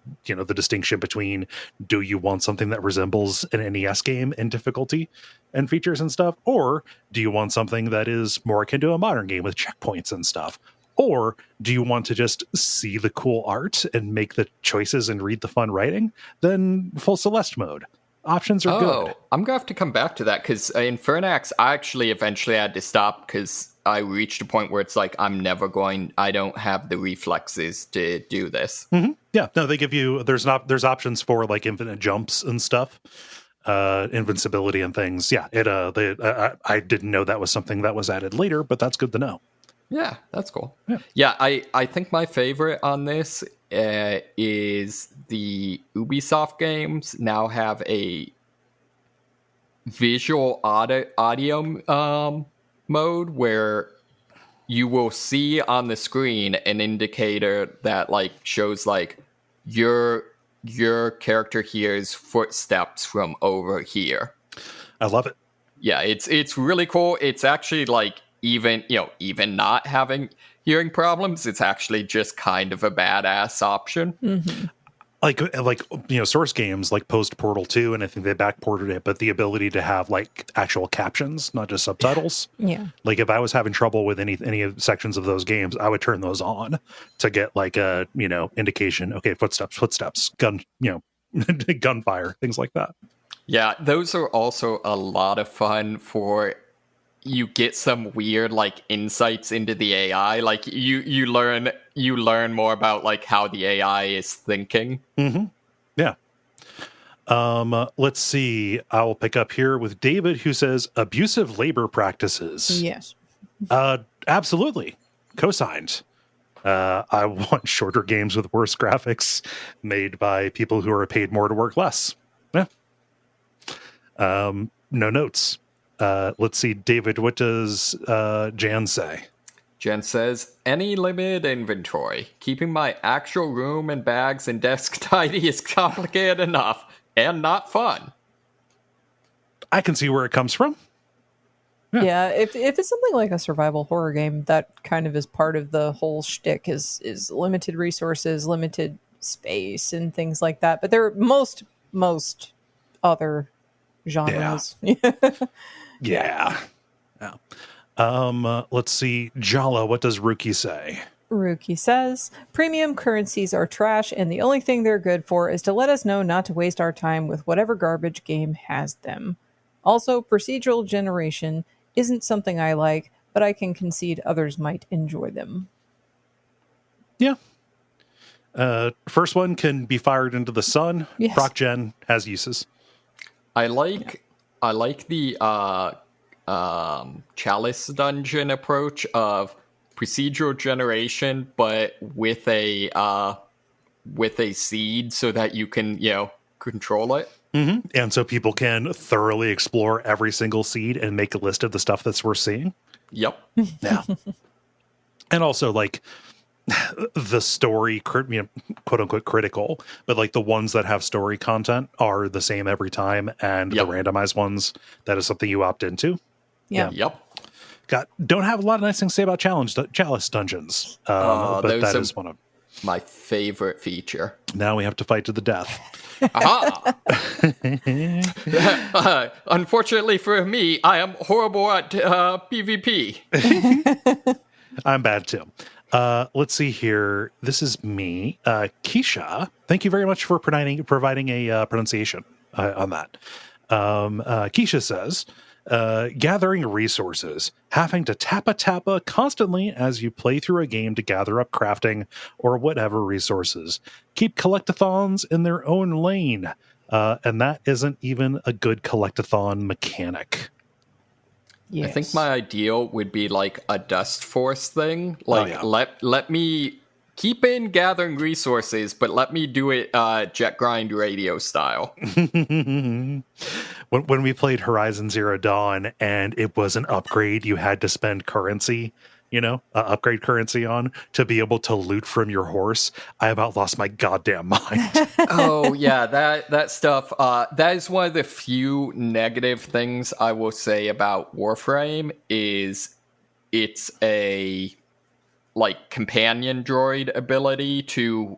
distinction between, do you want something that resembles an NES game in difficulty and features and stuff, or do you want something that is more akin to a modern game with checkpoints and stuff? Or do you want to just see the cool art and make the choices and read the fun writing? Then full Celeste mode. Options are good. I'm going to have to come back to that, because in Infernax, I actually eventually had to stop because I reached a point where it's like, I don't have the reflexes to do this. Mm-hmm. Yeah, no, they give you, there's options for infinite jumps and stuff, invincibility and things. Yeah, I didn't know that was something that was added later, but that's good to know. Yeah, that's cool. Yeah, I think my favorite on this is the Ubisoft games now have a visual audio mode where you will see on the screen an indicator that shows your character hears footsteps from over here. I love it. Yeah, it's really cool. It's actually even not having hearing problems, it's actually just kind of a badass option. Mm-hmm. Source games post Portal 2, and I think they backported it, but the ability to have actual captions, not just subtitles. Yeah. If I was having trouble with any of sections of those games, I would turn those on to get a indication. Okay, footsteps, gun, gunfire, things like that. Yeah, those are also a lot of fun for you get some weird like insights into the AI. Like you learn more about like how the AI is thinking. Mm-hmm. Yeah. Let's see. I'll pick up here with David, who says abusive labor practices. Yes. Absolutely. Co-signed. I want shorter games with worse graphics made by people who are paid more to work less. Yeah. No notes. Let's see, David, what does Jan say? Jen says, any limited inventory. Keeping my actual room and bags and desk tidy is complicated enough and not fun. I can see where it comes from. Yeah, if it's something like a survival horror game, that kind of is part of the whole shtick is limited resources, limited space, and things like that. But there are most other genres. Yeah. Let's see, Jala, what does Rookie say? Rookie says, premium currencies are trash, and the only thing they're good for is to let us know not to waste our time with whatever garbage game has them. Also, procedural generation isn't something I like, but I can concede others might enjoy them. Yeah. First one can be fired into the sun. Yes. Proc gen has uses. I like the Chalice dungeon approach of procedural generation, but with a seed so that you can control it. Mm-hmm. And so people can thoroughly explore every single seed and make a list of the stuff that's worth seeing. Yep. Yeah. And also, like, the story, quote unquote, critical, but like the ones that have story content are the same every time. And the randomized ones, that is something you opt into. Yeah. Yep. Don't have a lot of nice things to say about Chalice dungeons. But that is one of my favorite feature. Now we have to fight to the death. Unfortunately for me, I am horrible at PvP. I'm bad too. Let's see here. This is me. Keisha, thank you very much for providing a pronunciation on that. Keisha says, gathering resources, having to tappa constantly as you play through a game to gather up crafting or whatever resources. Keep collectathons in their own lane. And that isn't even a good collectathon mechanic. Yes. I think my ideal would be like a Dust Force thing. Like, let me keep in gathering resources, but let me do it Jet Grind Radio style. When we played Horizon Zero Dawn and it was an upgrade, you had to spend currency, upgrade currency on to be able to loot from your horse. I about lost my goddamn mind. Oh, yeah, that stuff. That is one of the few negative things I will say about Warframe is it's a companion droid ability to,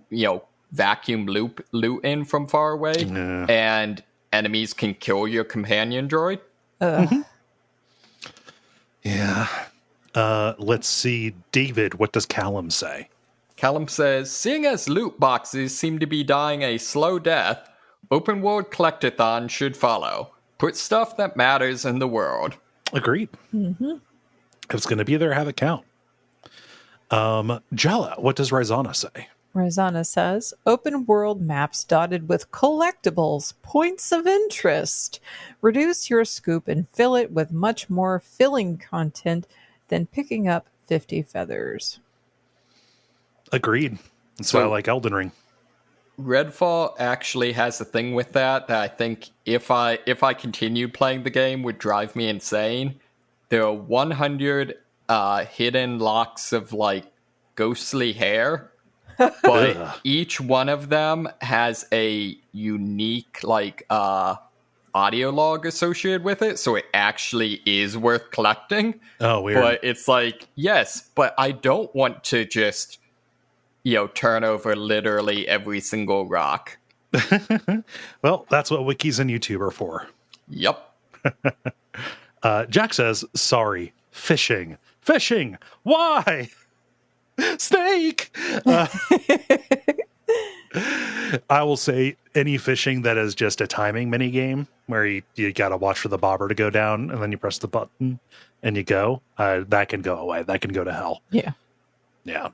vacuum loot in from far away, and enemies can kill your companion droid. Yeah. Let's see, David, what does Callum say? Callum says, seeing as loot boxes seem to be dying a slow death, open world collectathon should follow. Put stuff that matters in the world. Agreed. Mm-hmm. If it's going to be there, have it count. Jala, what does Rizana say? Rizana says, open world maps dotted with collectibles, points of interest. Reduce your scoop and fill it with much more filling content than picking up 50 feathers. Agreed. That's why I like Elden Ring. Redfall actually has a thing with that I think if I continued playing the game would drive me insane. There are 100 hidden locks of ghostly hair, but each one of them has a unique audio log associated with it, so it actually is worth collecting. Oh, weird. But it's yes, but I don't want to just turn over literally every single rock. Well, that's what wikis and YouTube are for. Yep. Jack says, sorry, fishing. Why? Snake! I will say any fishing that is just a timing mini game where you got to watch for the bobber to go down and then you press the button and you go, that can go away. That can go to hell. Yeah. Yeah.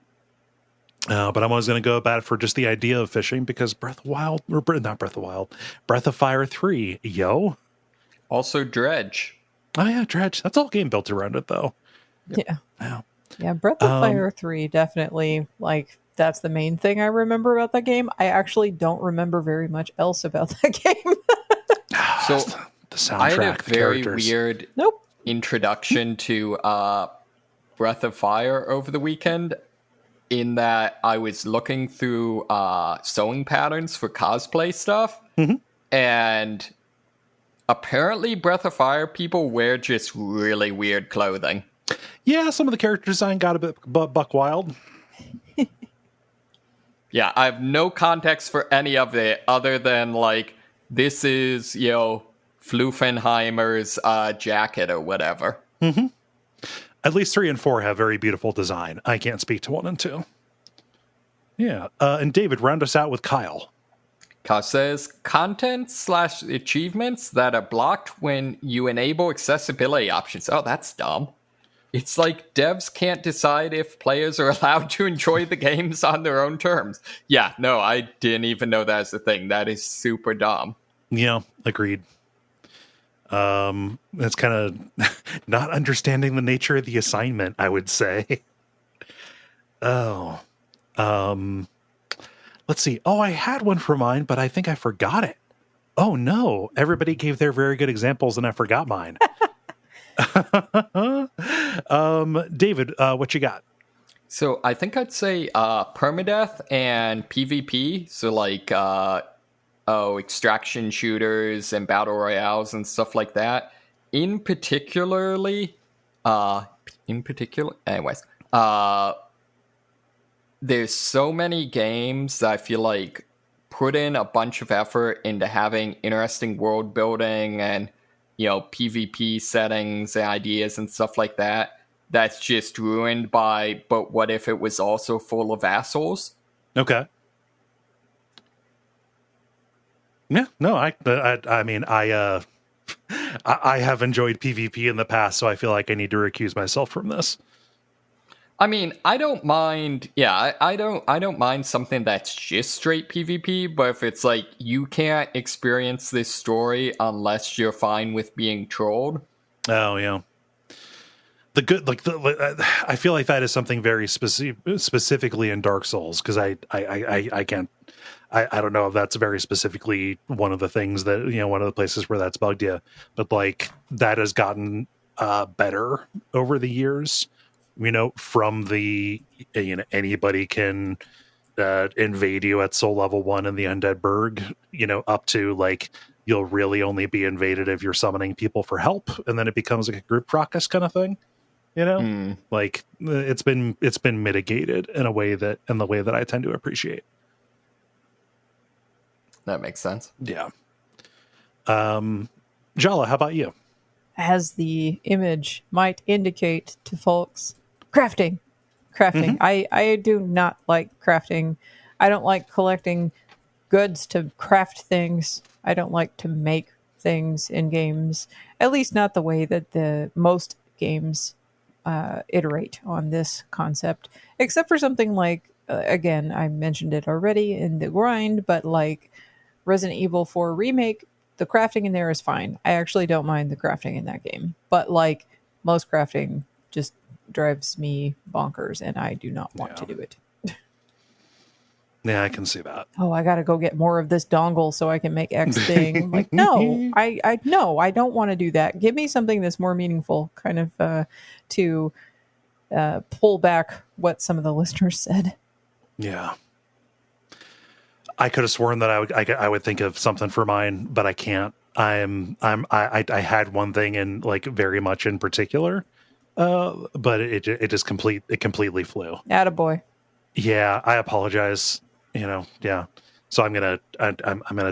But I'm always going to go about it for just the idea of fishing because Breath of Fire 3, yo. Also Dredge. Oh yeah, Dredge. That's all game built around it though. Yeah. Wow. Yeah, Breath of Fire 3 definitely, like, that's the main thing I remember about that game. I actually don't remember very much else about that game. So the soundtrack, I had a very characters. weird introduction to Breath of Fire over the weekend, in that I was looking through sewing patterns for cosplay stuff, and apparently Breath of Fire people wear just really weird clothing. Yeah, some of the character design got a bit buck wild. Yeah, I have no context for any of it other than, like, this is, Fluffenheimer's jacket or whatever. Mm-hmm. At least 3 and 4 have very beautiful design. I can't speak to 1 and 2. Yeah, and David, round us out with Kyle. Kyle says, content/achievements that are blocked when you enable accessibility options. Oh, that's dumb. It's like devs can't decide if players are allowed to enjoy the games on their own terms. Yeah, no, I didn't even know that's a thing. That is super dumb. Yeah, agreed. That's kind of not understanding the nature of the assignment, I would say. Let's see. Oh, I had one for mine, but I think I forgot it. Oh no, everybody gave their very good examples and I forgot mine. David, what you got? So I think I'd say permadeath and PvP. So like extraction shooters and battle royales and stuff like that. Anyways, there's so many games that I feel like put in a bunch of effort into having interesting world building and PvP settings and ideas and stuff like that. That's just ruined by, but what if it was also full of assholes? Okay. Yeah, no, I mean, I have enjoyed PvP in the past, so I feel like I need to recuse myself from this. I mean, I don't mind. Yeah, I don't mind something that's just straight PvP. But if it's like you can't experience this story unless you're fine with being trolled. Oh yeah. The good, like I feel like that is something very specifically in Dark Souls because I can't. I don't know if that's very specifically one of the things that one of the places where that's bugged you, but like that has gotten better over the years. From the anybody can invade you at soul level 1 in the Undead Burg, up to like you'll really only be invaded if you're summoning people for help, and then it becomes like a group fracas kind of thing. Like it's been mitigated in the way that I tend to appreciate. That makes sense. Yeah. Jala, how about you? As the image might indicate to folks, crafting. Mm-hmm. I do not like crafting. I don't like collecting goods to craft things. I don't like to make things in games, at least not the way that the most games iterate on this concept, except for something like, again, I mentioned it already in the grind, but like Resident Evil 4 Remake, the crafting in there is fine. I actually don't mind the crafting in that game, but like most crafting just drives me bonkers and I do not want to do it. Yeah, I can see that. Oh, I got to go get more of this dongle so I can make X thing. Like, no, I don't want to do that. Give me something that's more meaningful, kind of to pull back what some of the listeners said. Yeah. I could have sworn that I would think of something for mine, but I can't. I had one thing in like very much in particular, but it just completely flew. Attaboy. Yeah, I apologize. Yeah. So I'm gonna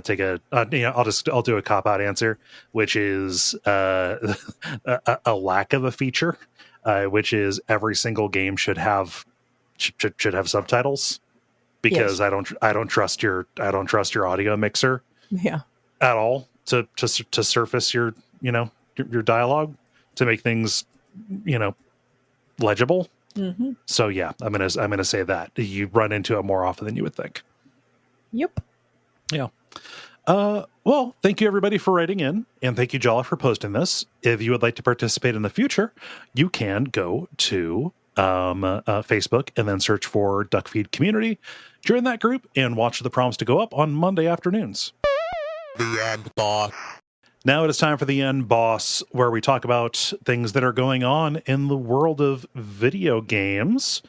take I'll do a cop out answer, which is a lack of a feature, which is every single game should have subtitles. because I don't trust your audio mixer at all to surface your dialogue to make things legible. Mm-hmm. So yeah, I'm gonna say that you run into it more often than you would think. Yep. Yeah. Well, thank you everybody for writing in, and thank you, Jala, for posting this. If you would like to participate in the future, you can go to Facebook and then search for Duckfeed Community. Join that group and watch the prompts to go up on Monday afternoons. The end, boss. Now it is time for the end, boss, where we talk about things that are going on in the world of video games.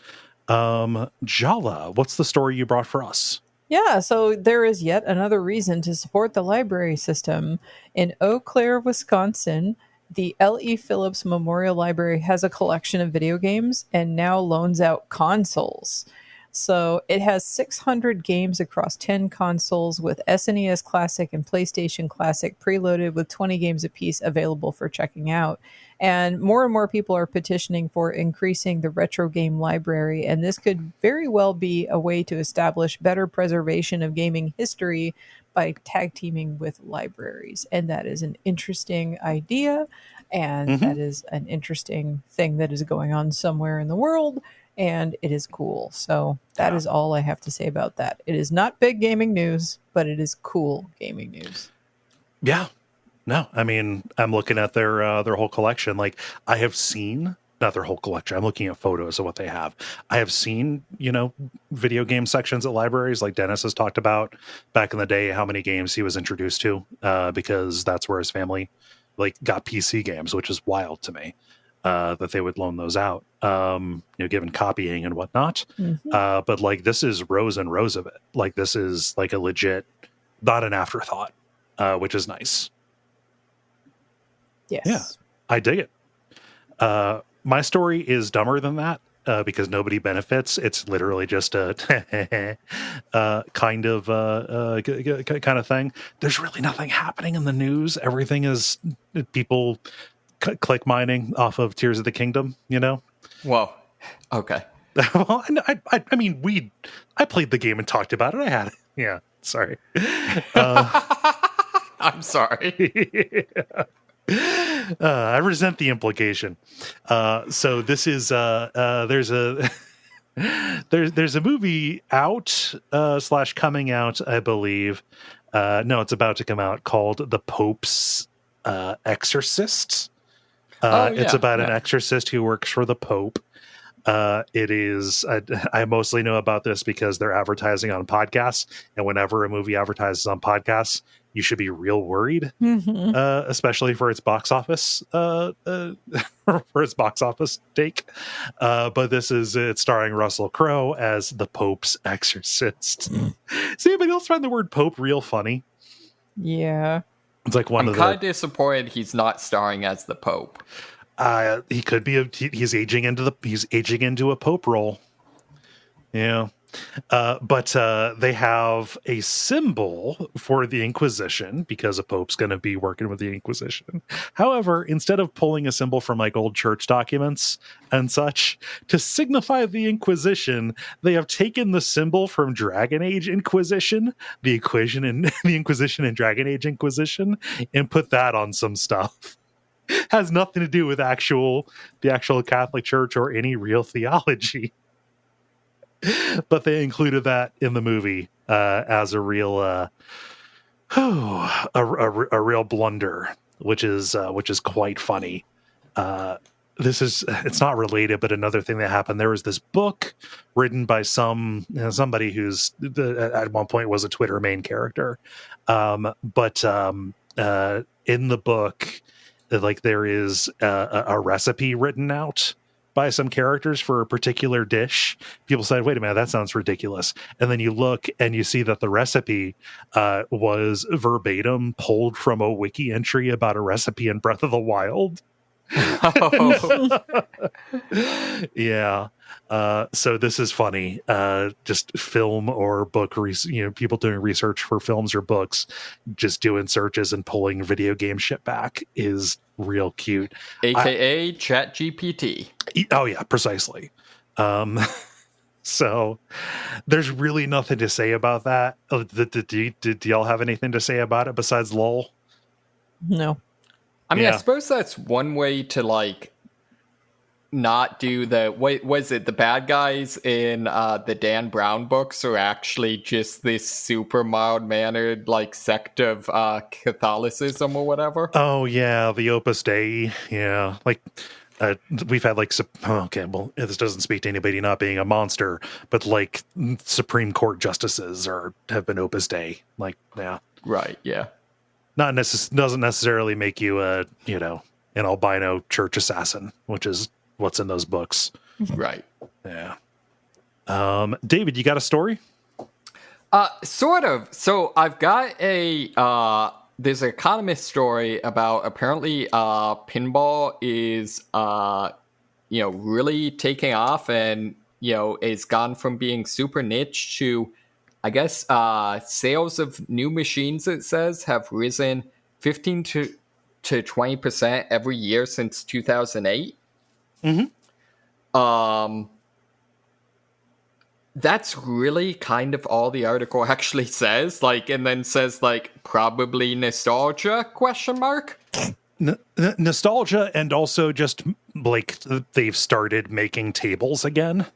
Jala, what's the story you brought for us? Yeah, so there is yet another reason to support the library system. In Eau Claire, Wisconsin, the L.E. Phillips Memorial Library has a collection of video games and now loans out consoles. So it has 600 games across 10 consoles with SNES Classic and PlayStation Classic preloaded with 20 games apiece available for checking out. And more people are petitioning for increasing the retro game library, and this could very well be a way to establish better preservation of gaming history by tag teaming with libraries. And that is an interesting idea, and that is an interesting thing that is going on somewhere in the world, and it is cool. So that is all I have to say about that. It is not big gaming news, but it is cool gaming news. Yeah. No, I mean, I'm looking at their whole collection. Like, I have seen, not their whole collection, I'm looking at photos of what they have. I have seen, video game sections at libraries, like Dennis has talked about back in the day, how many games he was introduced to, because that's where his family got PC games, which is wild to me, that they would loan those out, given copying and whatnot. But this is rows and rows of it. This is a legit, not an afterthought, which is nice. Yes. Yeah, I dig it. My story is dumber than that because nobody benefits. It's literally just a kind of thing. There's really nothing happening in the news. Everything is people click mining off of Tears of the Kingdom. Whoa. Okay. Well, I mean, I played the game and talked about it. I had it. Yeah. Sorry. I'm sorry. Yeah. I resent the implication. So this is there's a there's a movie out / coming out, I believe. No, it's about to come out, called The Pope's Exorcist. It's about an exorcist who works for the Pope. It is. I mostly know about this because they're advertising on podcasts, and whenever a movie advertises on podcasts, you should be real worried, especially for its box office, take. But it's starring Russell Crowe as the Pope's Exorcist. Does anybody else find the word Pope real funny? Yeah, it's like I'm kind of disappointed he's not starring as the Pope. He could be. He's aging into a Pope role. Yeah. But they have a symbol for the Inquisition because a pope's going to be working with the Inquisition. However, instead of pulling a symbol from old church documents and such to signify the Inquisition, they have taken the symbol from Dragon Age Inquisition, the Inquisition and Dragon Age Inquisition, and put that on some stuff. Has nothing to do with the actual Catholic Church or any real theology. But they included that in the movie as a real a real blunder, which is quite funny. It's not related, but another thing that happened, there was this book written by somebody who's at one point was a Twitter main character, but in the book, there is a recipe written out by some characters for a particular dish. People said, wait a minute, that sounds ridiculous. And then you look and you see that the recipe was verbatim pulled from a wiki entry about a recipe in Breath of the Wild. Oh. Yeah. So this is funny. Just film or book, people doing research for films or books, just doing searches and pulling video game shit back is real cute. AKA ChatGPT. Oh yeah, precisely. So there's really nothing to say about that. Did y'all have anything to say about it besides lol? No. I mean, I suppose that's one way to like not do the was it the bad guys in the Dan Brown books are actually just this super mild mannered like sect of Catholicism or whatever. Oh yeah, the Opus Dei. Yeah, like we've had like okay, well, this doesn't speak to anybody not being a monster, but like Supreme Court justices have been Opus Dei. Like, yeah, right, yeah, doesn't necessarily make you an albino church assassin, which is what's in those books. Right. Yeah. David, you got a story? Sort of. So I've got there's an Economist story about apparently pinball is really taking off, and it's gone from being super niche to, I guess, sales of new machines, it says, have risen 15 to 20% every year since 2008. That's really kind of all the article actually says, and then says probably nostalgia ? Nostalgia, and also just like they've started making tables again.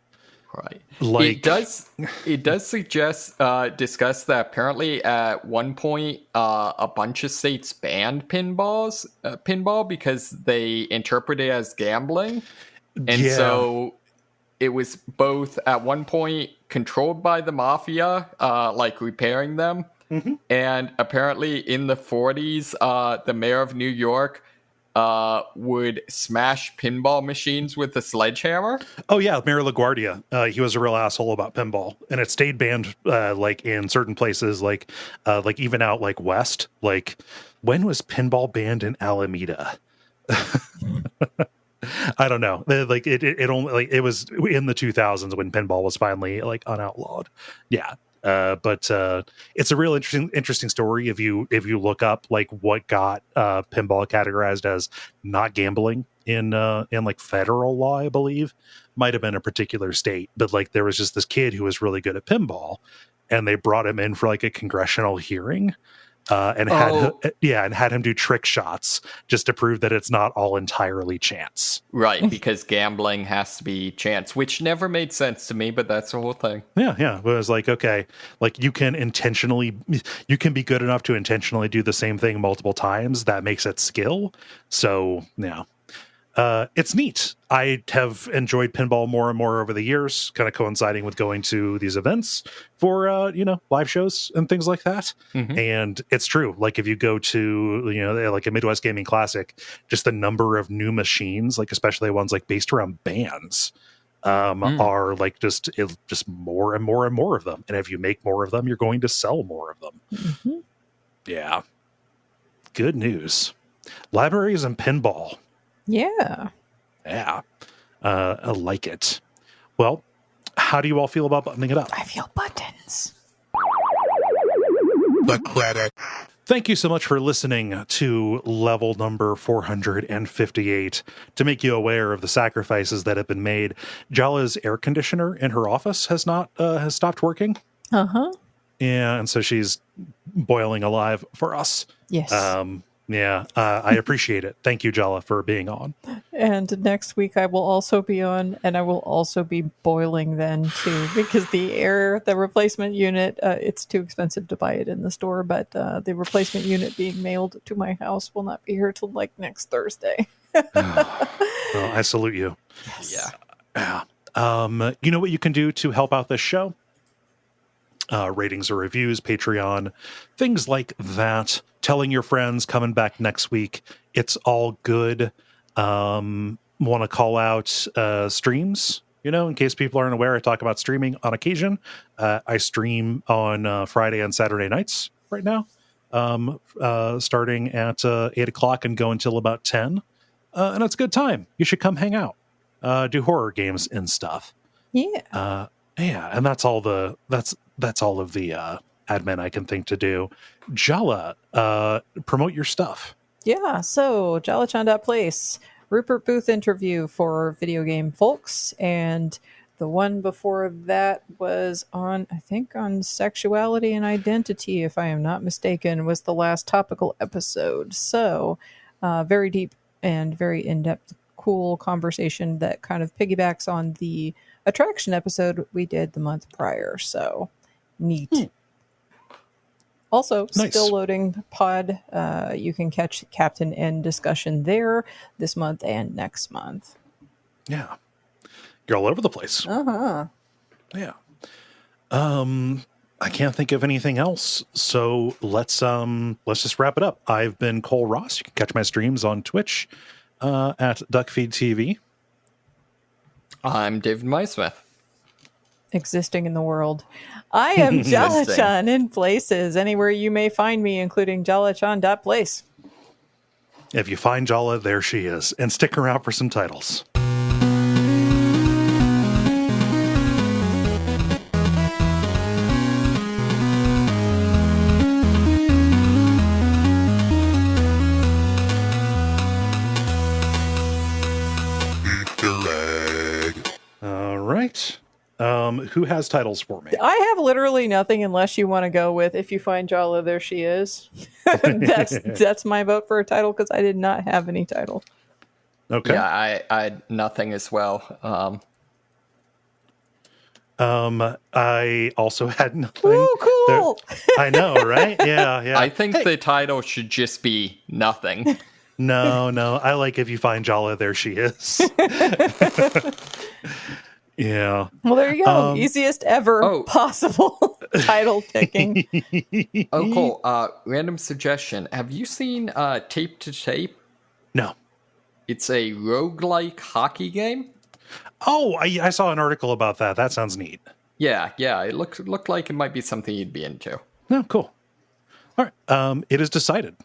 Right. Like it does suggest discuss that apparently at one point a bunch of states banned pinball because they interpret it as gambling. And so it was both at one point controlled by the mafia, repairing them. And apparently in the 40s, the mayor of New York would smash pinball machines with a sledgehammer. Oh yeah, Mayor LaGuardia. He was a real asshole about pinball, and it stayed banned in certain places, like even out west. Like, when was pinball banned in Alameda? I don't know. It only it was in the 2000s when pinball was finally unoutlawed. Yeah. But it's a real interesting story if you look up what got pinball categorized as not gambling in federal law. I believe might have been a particular state, but there was just this kid who was really good at pinball, and they brought him in for a congressional hearing. And had him do trick shots just to prove that it's not all entirely chance. Right, because gambling has to be chance, which never made sense to me, but that's the whole thing. Yeah. It was okay, you can be good enough to intentionally do the same thing multiple times. That makes it skill. So, yeah. It's neat. I have enjoyed pinball more and more over the years, kind of coinciding with going to these events for live shows and things like that. And it's true. If you go to a Midwest Gaming Classic, just the number of new machines, especially ones based around bands, are just more and more and more of them. And if you make more of them, you're going to sell more of them. Yeah. Good news. Libraries and pinball. Yeah. I like it. Well, how do you all feel about buttoning it up? I feel buttons. The credit. Thank you so much for listening to level number 458. To make you aware of the sacrifices that have been made, Jala's air conditioner in her office has stopped working. Yeah, and so she's boiling alive for us. Yes. I appreciate it. Thank you, Jala, for being on. And next week I will also be on, and I will also be boiling then too, because the replacement unit, it's too expensive to buy it in the store, but the replacement unit being mailed to my house will not be here till next Thursday. Well, I salute you. Yes. Yeah. You know what you can do to help out this show? Ratings or reviews, Patreon, things like that. Telling your friends, coming back next week. It's all good. Want to call out streams, in case people aren't aware. I talk about streaming on occasion. I stream on Friday and Saturday nights right now, starting at 8 o'clock and go until about 10. And it's a good time. You should come hang out, do horror games and stuff. Yeah. And that's all of the admin I can think to do. Jala, promote your stuff. Yeah, so Jalachan.place, Rupert Booth interview for Video Game Folks, and The one before that was on, I think, on sexuality and identity, if I am not mistaken, was the last topical episode. So, very deep and very in-depth, cool conversation that kind of piggybacks on the attraction episode we did the month prior. So, neat. Also, Nice. Still Loading Pod. You can catch Captain N discussion there this month and next month. Yeah. You're all over the place. Uh-huh. Yeah. I can't think of anything else. So let's just wrap it up. I've been Kole Ross. You can catch my streams on Twitch at Duckfeed.tv. I'm David Mysmith. Existing in the world. I am Jala-chan in places. Anywhere you may find me, including Jala-chan.place. If you find Jala, there she is. And stick around for some titles. All right. Who has titles for me? I have literally nothing unless you want to go with if you find Jala, there she is. That's my vote for a title because I did not have any title. Okay. Yeah, I had nothing as well. I also had nothing. Ooh, cool. I know, right? Yeah. I think the title should just be nothing. No. I like if you find Jala, there she is. Yeah. Well, there you go. Easiest ever possible title picking. Oh, cool. Random suggestion. Have you seen Tape to Tape? No. It's a roguelike hockey game. Oh, I saw an article about that. That sounds neat. Yeah. It looked like it might be something you'd be into. No, cool. All right. It is decided.